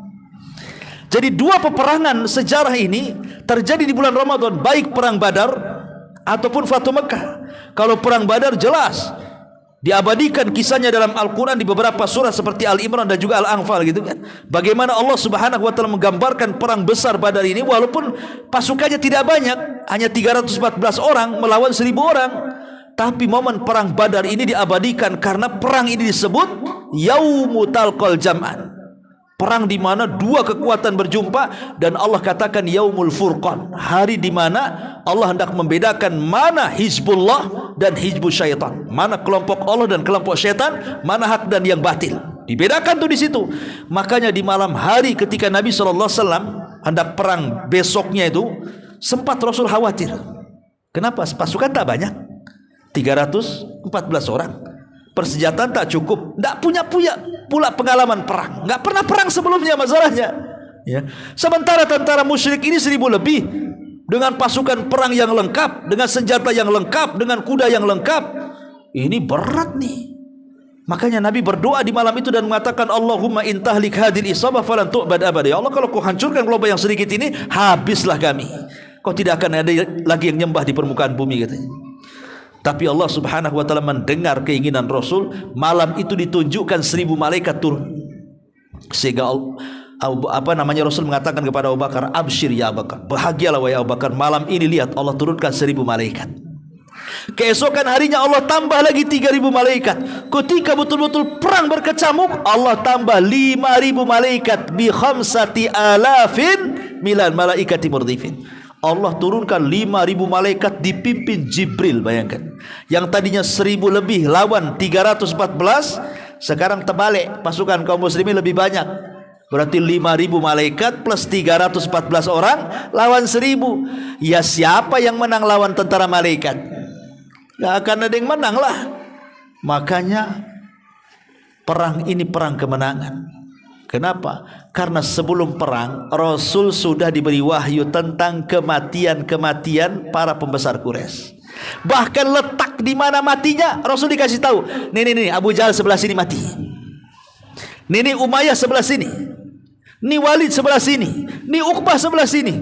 Jadi dua peperangan sejarah ini terjadi di bulan Ramadan, baik perang Badar ataupun Fathu Mekah. Kalau perang Badar jelas diabadikan kisahnya dalam Al-Quran di beberapa surah seperti Al-Imran dan juga Al-Anfal gitu kan. Bagaimana Allah Subhanahu wa taala menggambarkan perang besar Badar ini, walaupun pasukannya tidak banyak, hanya 314 orang melawan 1000 orang. Tapi momen perang Badar ini diabadikan karena perang ini disebut Yaumul Talqal Jam'an. Perang di mana dua kekuatan berjumpa, dan Allah katakan Yaumul Furqan, hari di mana Allah hendak membedakan mana Hizbullah dan Hizbus Syaitan, mana kelompok Allah dan kelompok syaitan, mana hak dan yang batil. Dibedakan tuh di situ. Makanya di malam hari ketika Nabi SAW hendak perang besoknya itu, sempat Rasul khawatir. Kenapa? Pasukan tak banyak. 314 orang, persenjataan tak cukup, tidak punya pula pengalaman perang, nggak pernah perang sebelumnya masalahnya. Ya. Sementara tentara musyrik ini 1000 lebih dengan pasukan perang yang lengkap, dengan senjata yang lengkap, dengan kuda yang lengkap. Ini berat nih. Makanya Nabi berdoa di malam itu dan mengatakan, Allahumma intahlik hadil isabah falan tu'bad abada. Ya Allah, kalau kau hancurkan kelompok yang sedikit ini, habislah kami. Kau tidak akan ada lagi yang nyembah di permukaan bumi, katanya. Tapi Allah Subhanahu wa taala mendengar keinginan Rasul. Malam itu ditunjukkan 1000 malaikat turun. Sehingga Rasul mengatakan kepada Abu Bakar, absyir ya Abu Bakar, bahagialah wahai Abu Bakar, malam ini lihat Allah turunkan 1000 malaikat. Keesokan harinya Allah tambah lagi 3000 malaikat. Ketika betul-betul perang berkecamuk, Allah tambah 5000 malaikat bi khamsati alafin milal malaikati murdifin. Allah turunkan 5000 malaikat dipimpin Jibril. Bayangkan, yang tadinya 1000 lebih lawan 314, sekarang terbalik, pasukan kaum muslimin lebih banyak, Berarti 5.000 malaikat plus 314 orang lawan 1.000. Ya siapa yang menang lawan tentara malaikat? Gak akan ada yang menang lah. Makanya perang ini perang kemenangan. Kenapa? Karena sebelum perang Rasul sudah diberi wahyu tentang kematian-kematian para pembesar Quraisy. Bahkan letak di mana matinya Rasul dikasih tahu. Nih Abu Jahal sebelah sini mati. Nih Umayyah sebelah sini. Nih Walid sebelah sini. Nih Uqbah sebelah sini.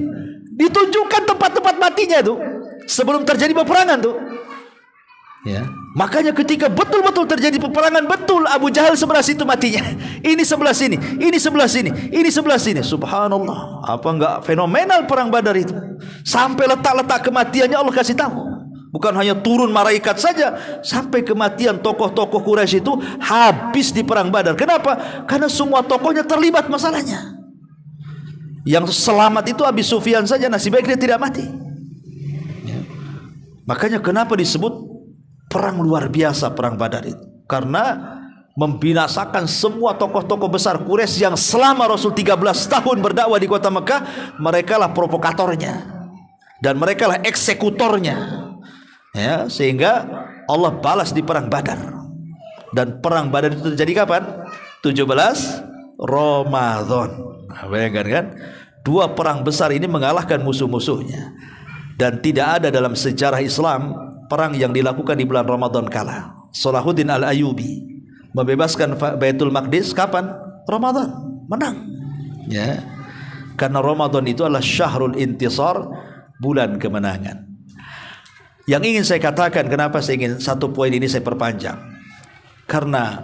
Ditunjukkan tempat-tempat matinya tuh sebelum terjadi peperangan tuh. Ya. Makanya ketika betul-betul terjadi peperangan, betul Abu Jahal sebelah situ matinya. Ini sebelah sini, ini sebelah sini, ini sebelah sini. Subhanallah, apa enggak fenomenal perang Badar itu? Sampai letak-letak kematiannya Allah kasih tahu. Bukan hanya turun malaikat saja, sampai kematian tokoh-tokoh Quraisy itu habis di perang Badar. Kenapa? Karena semua tokohnya terlibat masalahnya. Yang selamat itu Abi Sufyan saja, nasib baik dia tidak mati. Ya. Makanya kenapa disebut perang luar biasa perang Badar itu? Karena membinasakan semua tokoh-tokoh besar Quraisy yang selama Rasul 13 tahun berdakwah di kota Mekah, mereka lah provokatornya dan mereka lah eksekutornya. Ya, sehingga Allah balas di perang Badar. Dan perang Badar itu terjadi kapan? 17 Ramadan. Nah, bayangkan kan? Dua perang besar ini mengalahkan musuh-musuhnya. Dan tidak ada dalam sejarah Islam perang yang dilakukan di bulan Ramadan kala. Salahuddin Al-Ayyubi membebaskan Baitul Maqdis kapan? Ramadan. Menang. Ya. Karena Ramadan itu adalah syahrul intisar, bulan kemenangan. Yang ingin saya katakan, kenapa saya ingin satu poin ini saya perpanjang? Karena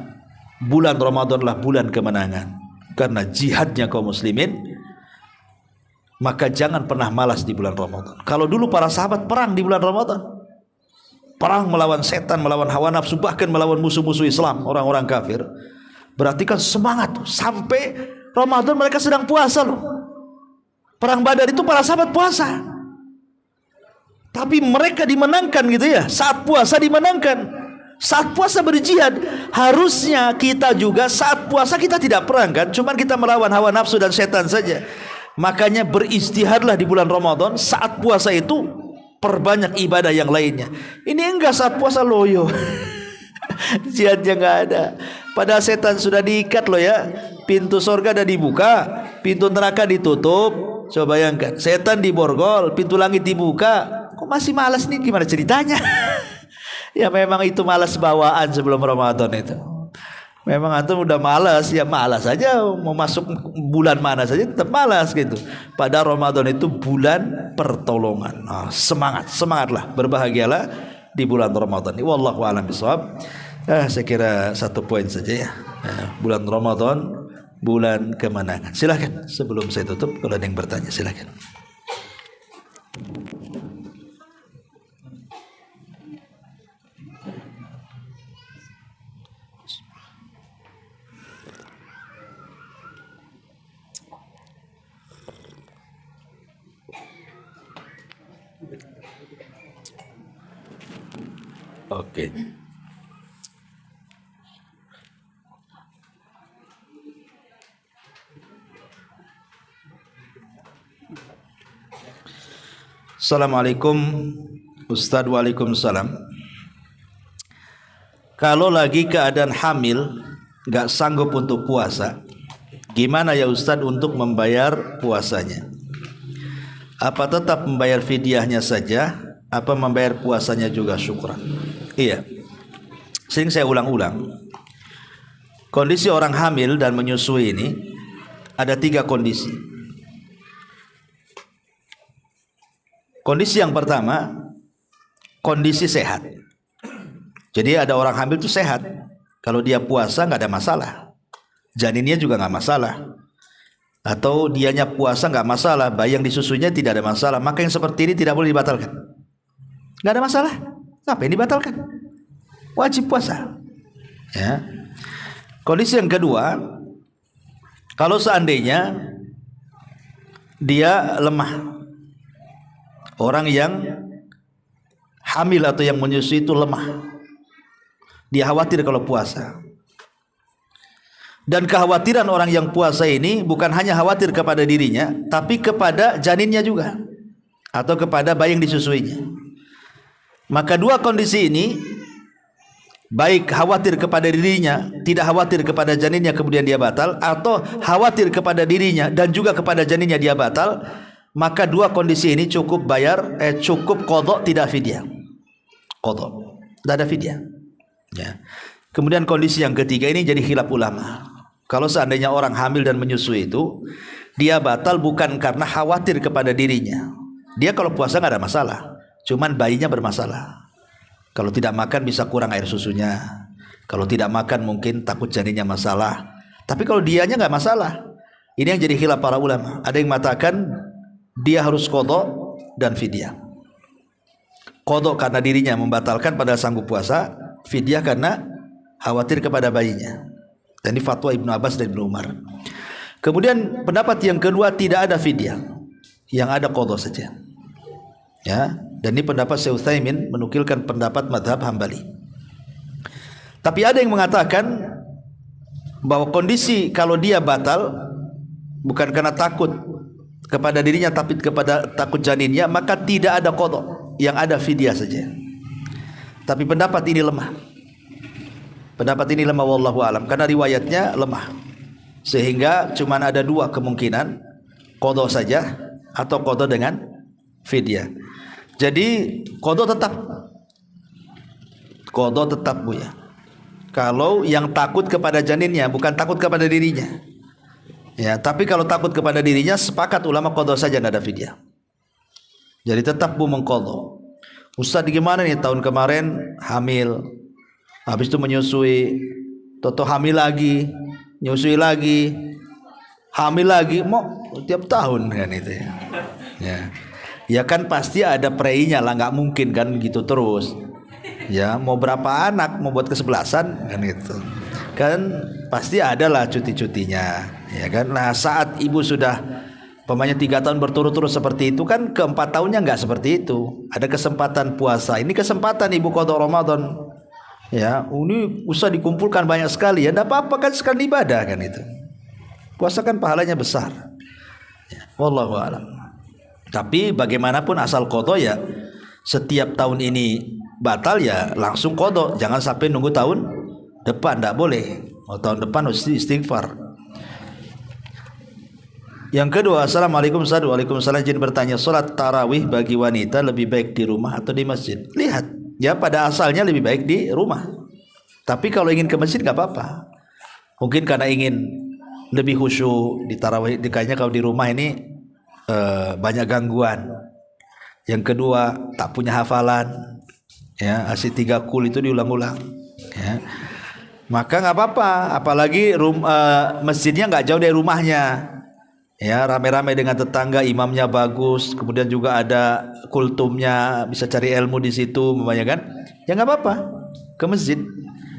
bulan Ramadan adalah bulan kemenangan. Karena jihadnya kaum muslimin, maka jangan pernah malas di bulan Ramadan. Kalau dulu para sahabat perang di bulan Ramadan, perang melawan setan, melawan hawa nafsu, bahkan melawan musuh-musuh Islam, orang-orang kafir, berarti kan semangat tuh. Sampai Ramadan mereka sedang puasa loh. Perang Badar itu para sahabat puasa, tapi mereka dimenangkan gitu ya. Saat puasa dimenangkan, saat puasa berjihad. Harusnya kita juga saat puasa kita tidak perang kan, cuman kita melawan hawa nafsu dan setan saja. Makanya beristihadlah di bulan Ramadan. Saat puasa itu perbanyak ibadah yang lainnya. Ini enggak, saat puasa loyo. Jihadnya enggak ada. Padahal setan sudah diikat loh ya. Pintu surga sudah dibuka, pintu neraka ditutup. Coba bayangkan, setan diborgol, pintu langit dibuka. Kok masih malas nih? Gimana ceritanya? Ya memang itu malas bawaan sebelum Ramadan itu. Memang antum udah malas, ya malas aja, mau masuk bulan mana saja tetap malas gitu. Pada Ramadan itu bulan pertolongan. Semangatlah, berbahagialah di bulan Ramadan. Wallahu a'lam bishawab. Saya kira satu poin saja ya. Bulan Ramadan, bulan kemenangan. Silakan sebelum saya tutup, kalau ada yang bertanya silakan. Oke. Assalamualaikum Ustadz. Waalaikumsalam. Kalau lagi keadaan hamil, gak sanggup untuk puasa, gimana ya Ustadz untuk membayar puasanya? Apa tetap membayar fidyahnya saja, apa membayar puasanya juga syukran? Iya, sering saya ulang-ulang, kondisi orang hamil dan menyusui ini ada 3 kondisi. Kondisi yang pertama, kondisi sehat. Jadi ada orang hamil itu sehat, kalau dia puasa nggak ada masalah, janinnya juga nggak masalah, atau dianya puasa nggak masalah, bayi yang disusuinya tidak ada masalah. Maka yang seperti ini tidak boleh dibatalkan, nggak ada masalah. Apa yang dibatalkan? Wajib puasa. Ya. Kondisi yang kedua, kalau seandainya dia lemah, orang yang hamil atau yang menyusui itu lemah, dia khawatir kalau puasa, Dan kekhawatiran orang yang puasa ini bukan hanya khawatir kepada dirinya, tapi kepada janinnya juga, atau kepada bayi yang disusuinya. Maka dua kondisi ini, baik khawatir kepada dirinya, tidak khawatir kepada janinnya kemudian dia batal, atau khawatir kepada dirinya dan juga kepada janinnya dia batal, maka dua kondisi ini cukup cukup qadha, tidak fidyah. Qadha, tidak ada fidyah. Ya. Kemudian kondisi yang ketiga ini jadi khilaf ulama. Kalau seandainya orang hamil dan menyusui itu, dia batal bukan karena khawatir kepada dirinya. Dia kalau puasa nggak ada masalah, cuman bayinya bermasalah. Kalau tidak makan bisa kurang air susunya. Kalau tidak makan mungkin takut janinnya masalah. Tapi kalau dianya nggak masalah. Ini yang jadi khilaf para ulama. Ada yang mengatakan dia harus qadha dan fidyah. Qadha karena dirinya membatalkan pada sanggup puasa, fidyah karena khawatir kepada bayinya. Dan ini fatwa Ibnu Abbas dan Ibnu Umar. Kemudian pendapat yang kedua, tidak ada fidyah, yang ada qadha saja. Ya, dan ini pendapat Syekh Utsaimin menukilkan pendapat mazhab Hambali. Tapi ada yang mengatakan bahwa kondisi kalau dia batal bukan karena takut kepada dirinya tapi kepada takut janinnya, maka tidak ada qadha, yang ada fidyah saja. Tapi pendapat ini lemah. Pendapat ini lemah wallahu alam, karena riwayatnya lemah. Sehingga cuma ada dua kemungkinan, qadha saja atau qadha dengan fidyah. Jadi qadha tetap Bu ya. Kalau yang takut kepada janinnya, bukan takut kepada dirinya. Ya, tapi kalau takut kepada dirinya, sepakat ulama qadha saja, tidak ada fidyah. Jadi tetap Bu mengqadha. Ustaz gimana nih, tahun kemarin hamil, habis itu menyusui, toto hamil lagi, nyusui lagi, hamil lagi, mau tiap tahun kan itu ya. Ya kan pasti ada preinya lah, nggak mungkin kan gitu terus. Ya mau berapa anak, mau buat ke-11 kan gitu. Kan pasti ada lah cuti-cutinya, ya kan. Nah saat ibu sudah pemanya 3 tahun berturut-turut seperti itu, kan ke-4 tahunnya nggak seperti itu. Ada kesempatan puasa, ini kesempatan ibu qadha Ramadan. Ya, ini usah dikumpulkan banyak sekali ya, tidak apa-apa kan, sekali ibadah kan itu. Puasa kan pahalanya besar. Ya, wallahu a'lam. Tapi bagaimanapun asal qadha ya, setiap tahun ini batal ya langsung qadha, jangan sampai nunggu tahun depan, tidak boleh. Tahun depan mesti istighfar. Yang kedua, assalamualaikum Ustaz. Waalaikumsalam. Izin bertanya, salat tarawih bagi wanita lebih baik di rumah atau di masjid? Lihat. Ya pada asalnya lebih baik di rumah. Tapi kalau ingin ke masjid nggak apa-apa. Mungkin karena ingin lebih khusyuk di tarawih, kayaknya kalau di rumah ini banyak gangguan. Yang kedua tak punya hafalan. Ya, asih 3 kul itu diulang-ulang. Ya. Maka nggak apa-apa. Apalagi masjidnya nggak jauh dari rumahnya. Ya, rame-rame dengan tetangga, imamnya bagus, kemudian juga ada kultumnya, bisa cari ilmu di situ, memangnya kan? Ya nggak apa-apa, ke masjid.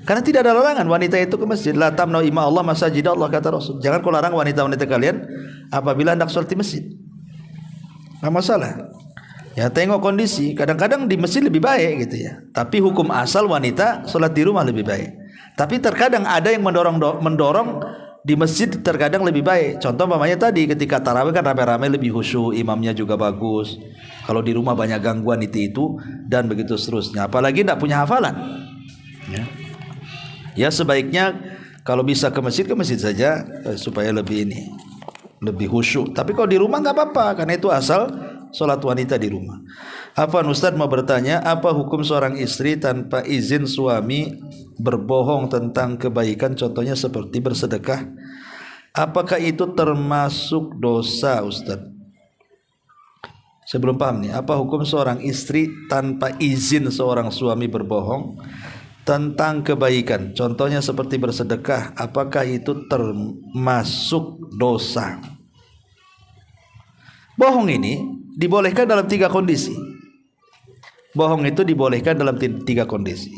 Karena tidak ada larangan wanita itu ke masjid. La tamna'u ima Allah masajid Allah, kata Rasul. Jangan kau larang wanita-wanita kalian apabila hendak sholat di masjid. Nggak masalah. Ya tengok kondisi. Kadang-kadang di masjid lebih baik gitu ya. Tapi hukum asal wanita sholat di rumah lebih baik. Tapi terkadang ada yang mendorong di masjid terkadang lebih baik. Contoh mamanya tadi ketika tarawih kan rame-rame lebih khusyuk, imamnya juga bagus. Kalau di rumah banyak gangguan itu dan begitu seterusnya. Apalagi tidak punya hafalan. Ya sebaiknya kalau bisa ke masjid saja supaya lebih khusyuk. Tapi kalau di rumah nggak apa-apa, karena itu asal sholat wanita di rumah. Afwan Ustaz mau bertanya, apa hukum seorang istri tanpa izin suami berbohong tentang kebaikan, contohnya seperti bersedekah? Apakah itu termasuk dosa Ustaz? Saya belum paham nih, apa hukum seorang istri tanpa izin seorang suami berbohong tentang kebaikan, contohnya seperti bersedekah, apakah itu termasuk dosa? Bohong ini dibolehkan dalam 3 kondisi. Bohong itu dibolehkan dalam 3 kondisi.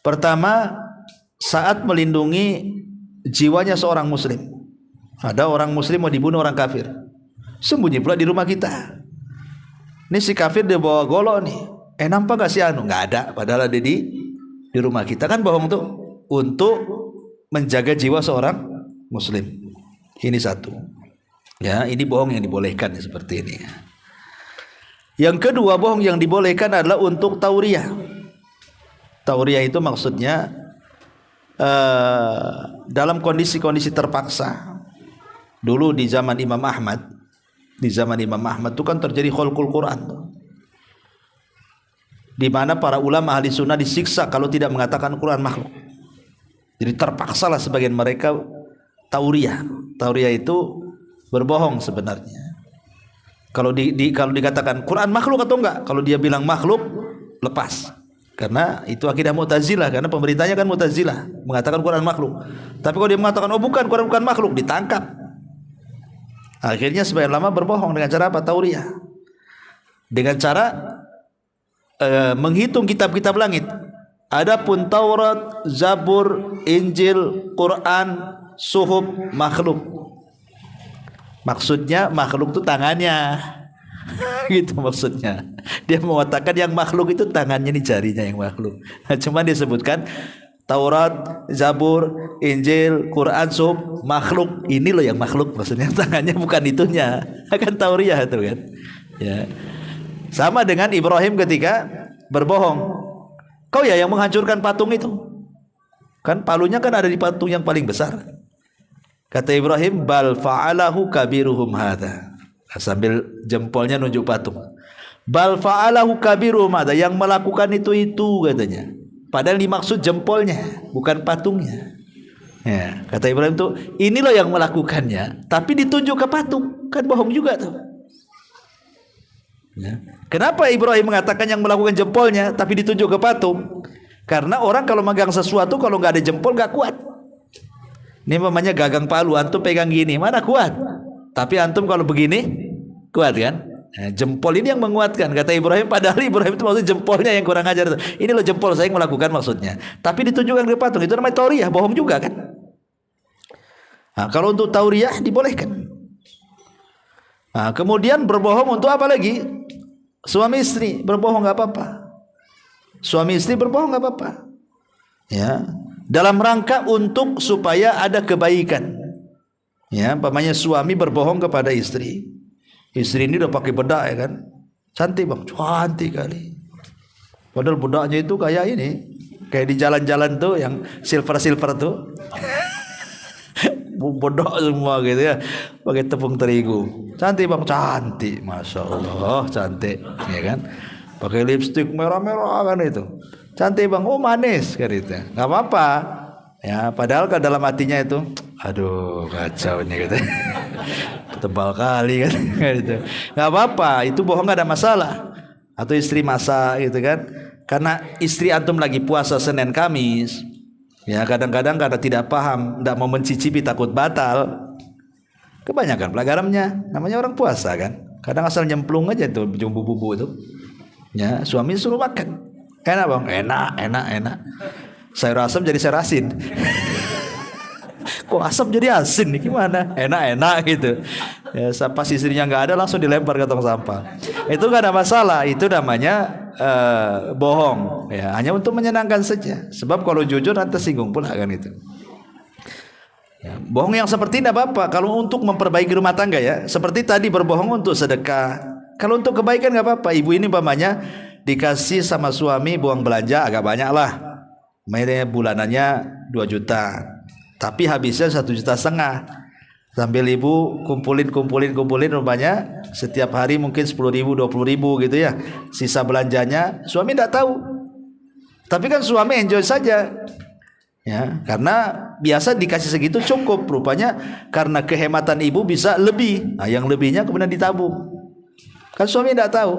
Pertama, saat melindungi jiwanya seorang muslim. Ada orang muslim mau dibunuh orang kafir, sembunyi pula di rumah kita. Ini si kafir dia bawa golok nih. Nampak gak si anu? Nggak ada, padahal ada di rumah kita. Kan bohong tuh untuk menjaga jiwa seorang muslim. Ini satu. Ya, ini bohong yang dibolehkan seperti ini. Yang kedua, bohong yang dibolehkan adalah untuk tauriyah. Tauriyah itu maksudnya dalam kondisi-kondisi terpaksa. Dulu di zaman Imam Ahmad, itu kan terjadi khalqul Quran, di mana para ulama ahli sunnah disiksa kalau tidak mengatakan Quran makhluk. Jadi terpaksalah sebagian mereka tauriyah. Tauriyah itu berbohong sebenarnya. Kalau dikatakan Quran makhluk atau enggak, kalau dia bilang makhluk, lepas. Karena itu akidah Mu'tazilah, karena pemerintahnya kan Mu'tazilah, mengatakan Quran makhluk. Tapi kalau dia mengatakan oh bukan, Quran bukan makhluk, ditangkap. Akhirnya sebagian ulama berbohong dengan cara apa? Tauriyah. Dengan cara menghitung kitab-kitab langit. Adapun Taurat, Zabur, Injil, Quran, Suhuf makhluk. Maksudnya makhluk itu tangannya. Gitu maksudnya. Dia mengatakan yang makhluk itu tangannya, nih jarinya yang makhluk. Cuma dia sebutkan Taurat, Zabur, Injil, Quran, Suhuf makhluk. Ini loh yang makhluk, maksudnya tangannya bukan itunya. Akan tauriyah itu kan. Ya. Sama dengan Ibrahim ketika berbohong. Kau ya yang menghancurkan patung itu. Kan palunya kan ada di patung yang paling besar. Kata Ibrahim, bal fa'alahu kabiruhum hadza. Sambil jempolnya nunjuk patung. Bal fa'alahu kabiruhum hadza, yang melakukan itu katanya. Padahal dimaksud jempolnya, bukan patungnya. Ya, kata Ibrahim tuh, ini loh yang melakukannya, tapi ditunjuk ke patung. Kan bohong juga tuh. Ya. Kenapa Ibrahim mengatakan yang melakukan jempolnya tapi ditunjuk ke patung? Karena orang kalau megang sesuatu kalau nggak ada jempol nggak kuat. Ini namanya gagang palu, antum pegang gini mana kuat, tapi antum kalau begini kuat kan. Nah, jempol ini yang menguatkan, kata Ibrahim. Padahal Ibrahim itu maksudnya jempolnya yang kurang ajar. Ini loh jempol saya yang melakukan maksudnya, tapi ditunjukkan ke patung. Itu namanya tauriyah, bohong juga kan. Nah, kalau untuk tauriyah dibolehkan. Nah, kemudian berbohong untuk apa lagi? Suami istri berbohong nggak apa-apa. Suami istri berbohong nggak apa-apa. Ya, dalam rangka untuk supaya ada kebaikan. Ya, umpamanya suami berbohong kepada istri. Istri ini udah pakai bedak ya kan, cantik bang, cantik kali. Padahal bedaknya itu kayak ini, kayak di jalan-jalan tuh yang silver tuh. Bodoh semua gitu ya, pakai tepung terigu. Cantik bang, cantik, masya Allah, cantik, ya kan. Pakai lipstik merah-merah kan itu, cantik bang. Oh manis kan itu, nggak apa-apa. Ya, padahal kan dalam hatinya itu, aduh kacau ini gitu, tebal kali kan, gitu. Nggak apa-apa, itu bohong nggak ada masalah. Atau istri masak gitu kan, karena istri antum lagi puasa Senin Kamis. Ya kadang-kadang karena tidak paham, tidak mau mencicipi takut batal. Kebanyakan pelanggarannya, namanya orang puasa kan. Kadang asal nyemplung aja tuh bumbu-bumbu itu. Ya suami suruh makan, enak bang, enak. Sayur asam jadi sayur asin. Kok asam jadi asin nih gimana? Enak gitu. Ya pas istrinya nggak ada langsung dilempar ke tong sampah. Itu nggak ada masalah. Itu namanya bohong. Ya hanya untuk menyenangkan saja. Sebab kalau jujur nanti tersinggung pula kan itu. Ya, bohong yang seperti ini tidak apa-apa. Kalau untuk memperbaiki rumah tangga ya. Seperti tadi berbohong untuk sedekah. Kalau untuk kebaikan nggak apa-apa. Ibu ini umpamanya dikasih sama suami buang belanja agak banyak lah. Mainnya bulanannya 2 juta. Tapi habisnya 1,5 juta. Sambil ibu kumpulin rupanya setiap hari mungkin 10.000, 20.000 gitu ya. Sisa belanjanya suami tidak tahu. Tapi kan suami enjoy saja. Ya, karena biasa dikasih segitu cukup. Rupanya karena kehematan ibu bisa lebih. Nah, yang lebihnya kemudian ditabung. Kan suami tidak tahu.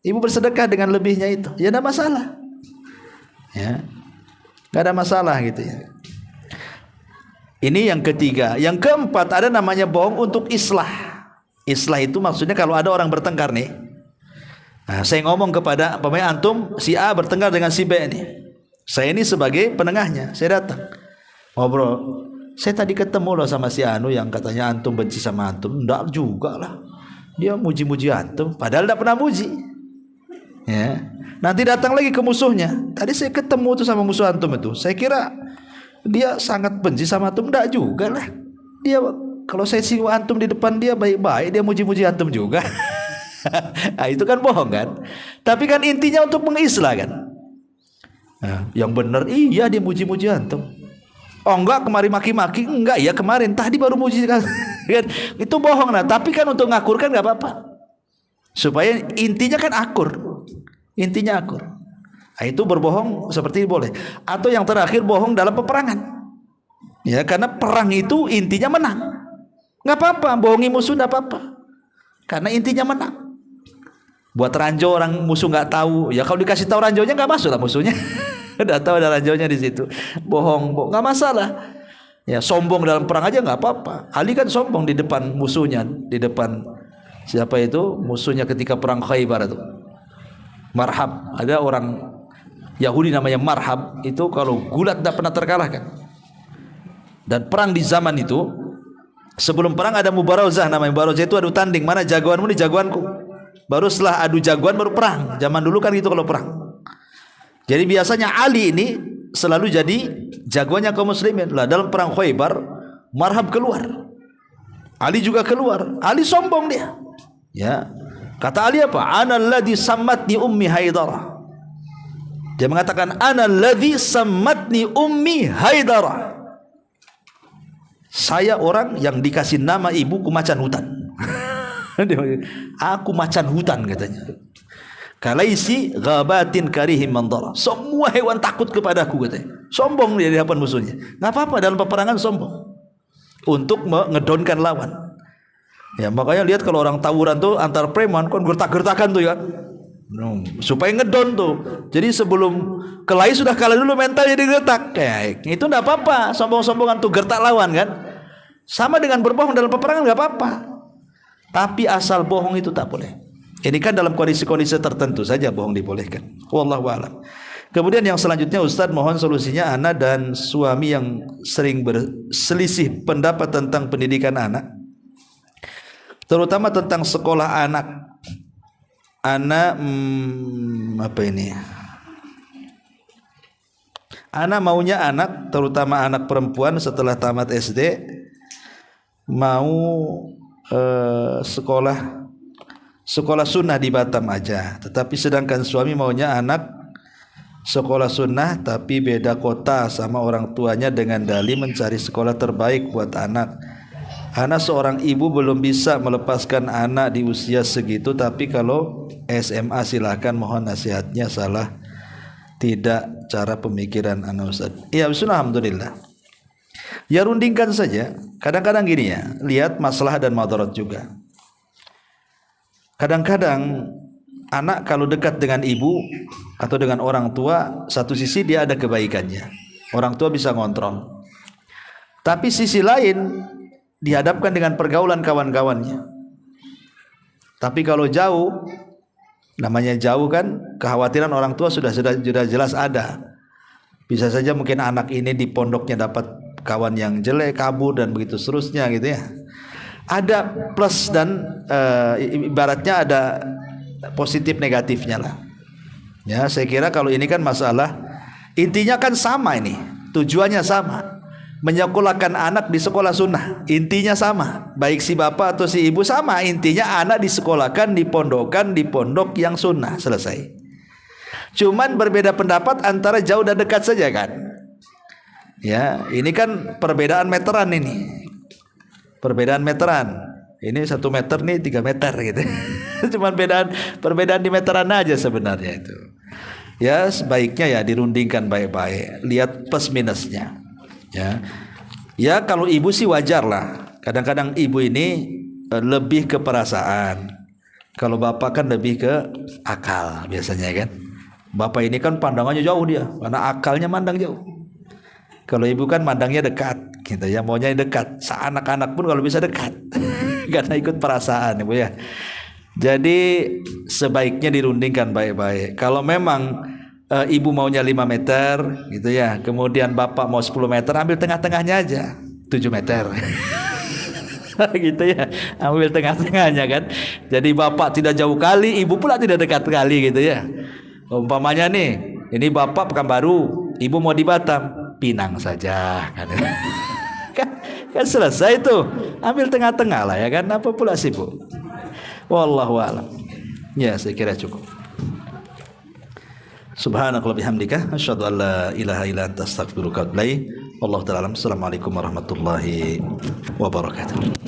Ibu bersedekah dengan lebihnya itu. Ya tidak masalah. Ya. Tidak ada masalah gitu ya. Ini yang ketiga. Yang keempat ada namanya bohong untuk islah. Islah itu maksudnya kalau ada orang bertengkar nih. Nah, saya ngomong kepada pemain antum si A bertengkar dengan si B nih. Saya ini sebagai penengahnya. Saya datang ngobrol. Saya tadi ketemu loh sama si Anu yang katanya antum benci sama antum. Enggak juga lah. Dia muji-muji antum. Padahal tidak pernah muji. Ya. Nanti datang lagi ke musuhnya. Tadi saya ketemu tuh sama musuh antum itu. Saya kira dia sangat benci sama antum? Enggak juga lah. Dia kalau saya singgung antum di depan dia baik-baik, dia muji-muji antum juga. Nah, itu kan bohong kan? Tapi kan intinya untuk mengislah kan? Nah, yang benar iya dia muji-muji antum. Oh enggak, kemarin maki-maki, enggak ya kemarin, tadi baru muji kan? Itu bohong. Nah, tapi kan untuk ngakurkan nggak apa-apa. Supaya intinya kan akur. Intinya akur. Nah, itu berbohong seperti ini boleh. Atau yang terakhir bohong dalam peperangan. Ya, karena perang itu intinya menang. Nggak apa-apa, bohongi musuh nggak apa-apa. Karena intinya menang. Buat ranjau orang musuh nggak tahu, ya kalau dikasih tahu ranjaunya nggak masuk lah musuhnya. Udah tahu ada ranjaunya di situ, bohong nggak masalah. Ya sombong dalam perang aja nggak apa-apa. Ali kan sombong di depan musuhnya, di depan siapa itu musuhnya ketika perang Khaybar itu. Marhab, ada orang Yahudi namanya Marhab, itu kalau gulat tidak pernah terkalahkan. Dan perang di zaman itu, sebelum perang ada mubarazah, namanya mubarazah itu adu tanding, mana jagoanmu ini jagoanku. Baru setelah adu jagoan baru perang. Zaman dulu kan gitu kalau perang. Jadi biasanya Ali ini selalu jadi jagoannya kaum muslimin. Lah dalam perang Khaybar, Marhab keluar. Ali juga keluar. Ali sombong dia. Ya. Kata Ali apa? Ana alladhi sammatni ummi Haidarah. Dia mengatakan ana alladhi sammatni ummi Haidarah. Saya orang yang dikasih nama ibuku macan hutan. Aku macan hutan katanya. Kalaisi ghabatin karihim mandara. Semua hewan takut kepadaku katanya. Sombong dia di hadapan musuhnya. Enggak apa-apa dalam peperangan sombong. Untuk mengedonkan lawan. Ya, makanya lihat kalau orang tawuran tuh antar preman kan gertak-gertakan tuh ya. Supaya ngedon tuh. Jadi sebelum kelahi sudah kalah dulu mentalnya digertak. Kayak itu enggak apa-apa, sombong-sombongan tuh gertak lawan kan. Sama dengan berbohong dalam peperangan enggak apa-apa. Tapi asal bohong itu tak boleh. Ini kan dalam kondisi-kondisi tertentu saja bohong dibolehkan. Wallahu a'lam. Kemudian yang selanjutnya Ustaz mohon solusinya, anak dan suami yang sering berselisih pendapat tentang pendidikan anak, terutama tentang sekolah anak. Anak apa ini? Anak maunya anak, terutama anak perempuan setelah tamat SD mau sekolah sunnah di Batam aja. Tetapi sedangkan suami maunya anak sekolah sunnah tapi beda kota sama orang tuanya dengan dalih mencari sekolah terbaik buat anak. Anak seorang ibu belum bisa melepaskan anak di usia segitu, tapi kalau SMA silahkan, mohon nasihatnya. Salah tidak cara pemikiran anak Ustaz? Ya bismillah, alhamdulillah. Ya rundingkan saja. Kadang-kadang gini ya, lihat masalah dan madarat juga. Kadang-kadang anak kalau dekat dengan ibu atau dengan orang tua, satu sisi dia ada kebaikannya, orang tua bisa ngontrol. Tapi sisi lain dihadapkan dengan pergaulan kawan-kawannya. Tapi kalau jauh, namanya jauh kan, kekhawatiran orang tua sudah jelas ada. Bisa saja mungkin anak ini di pondoknya dapat kawan yang jelek, kabur dan begitu seterusnya gitu ya. Ada plus dan ibaratnya ada positif negatifnya lah. Ya, saya kira kalau ini kan masalah intinya kan sama, ini tujuannya sama, menyekolahkan anak di sekolah sunnah, intinya sama, baik si bapak atau si ibu sama, intinya anak disekolahkan, dipondokkan di pondok yang sunnah, selesai. Cuman berbeda pendapat antara jauh dan dekat saja kan. Ya, ini kan perbedaan meteran ini. Perbedaan meteran. Ini 1 meter nih 3 meter gitu. Cuman perbedaan di meteran aja sebenarnya itu. Ya, sebaiknya ya dirundingkan baik-baik, lihat plus minusnya. Ya. Ya kalau ibu sih wajar lah. Kadang-kadang ibu ini lebih ke perasaan. Kalau bapak kan lebih ke akal biasanya kan. Bapak ini kan pandangannya jauh dia, karena akalnya mandang jauh. Kalau ibu kan mandangnya dekat, gitu ya, maunya dekat. Anak-anak pun kalau bisa dekat, karena ikut perasaan, ibu ya. Jadi sebaiknya dirundingkan baik-baik. Kalau memang ibu maunya 5 meter, gitu ya, kemudian bapak mau 10 meter, ambil tengah-tengahnya aja, 7 meter. Gitu ya, ambil tengah-tengahnya kan. Jadi bapak tidak jauh kali, ibu pula tidak dekat kali, gitu ya. Umpamanya nih, ini bapak Pekanbaru, ibu mau di Batam. pinang saja kan. kan selesai tuh, ambil tengah-tengah lah ya kan, apa pula sibuk. Wallahu a'lam. Ya, saya kira cukup. Subhanakallahumma bihamdika asyhadu an la ilaha illa anta astaghfiruka wa atubu ilaik. Wallahu ta'ala alam. Assalamualaikum warahmatullahi wabarakatuh.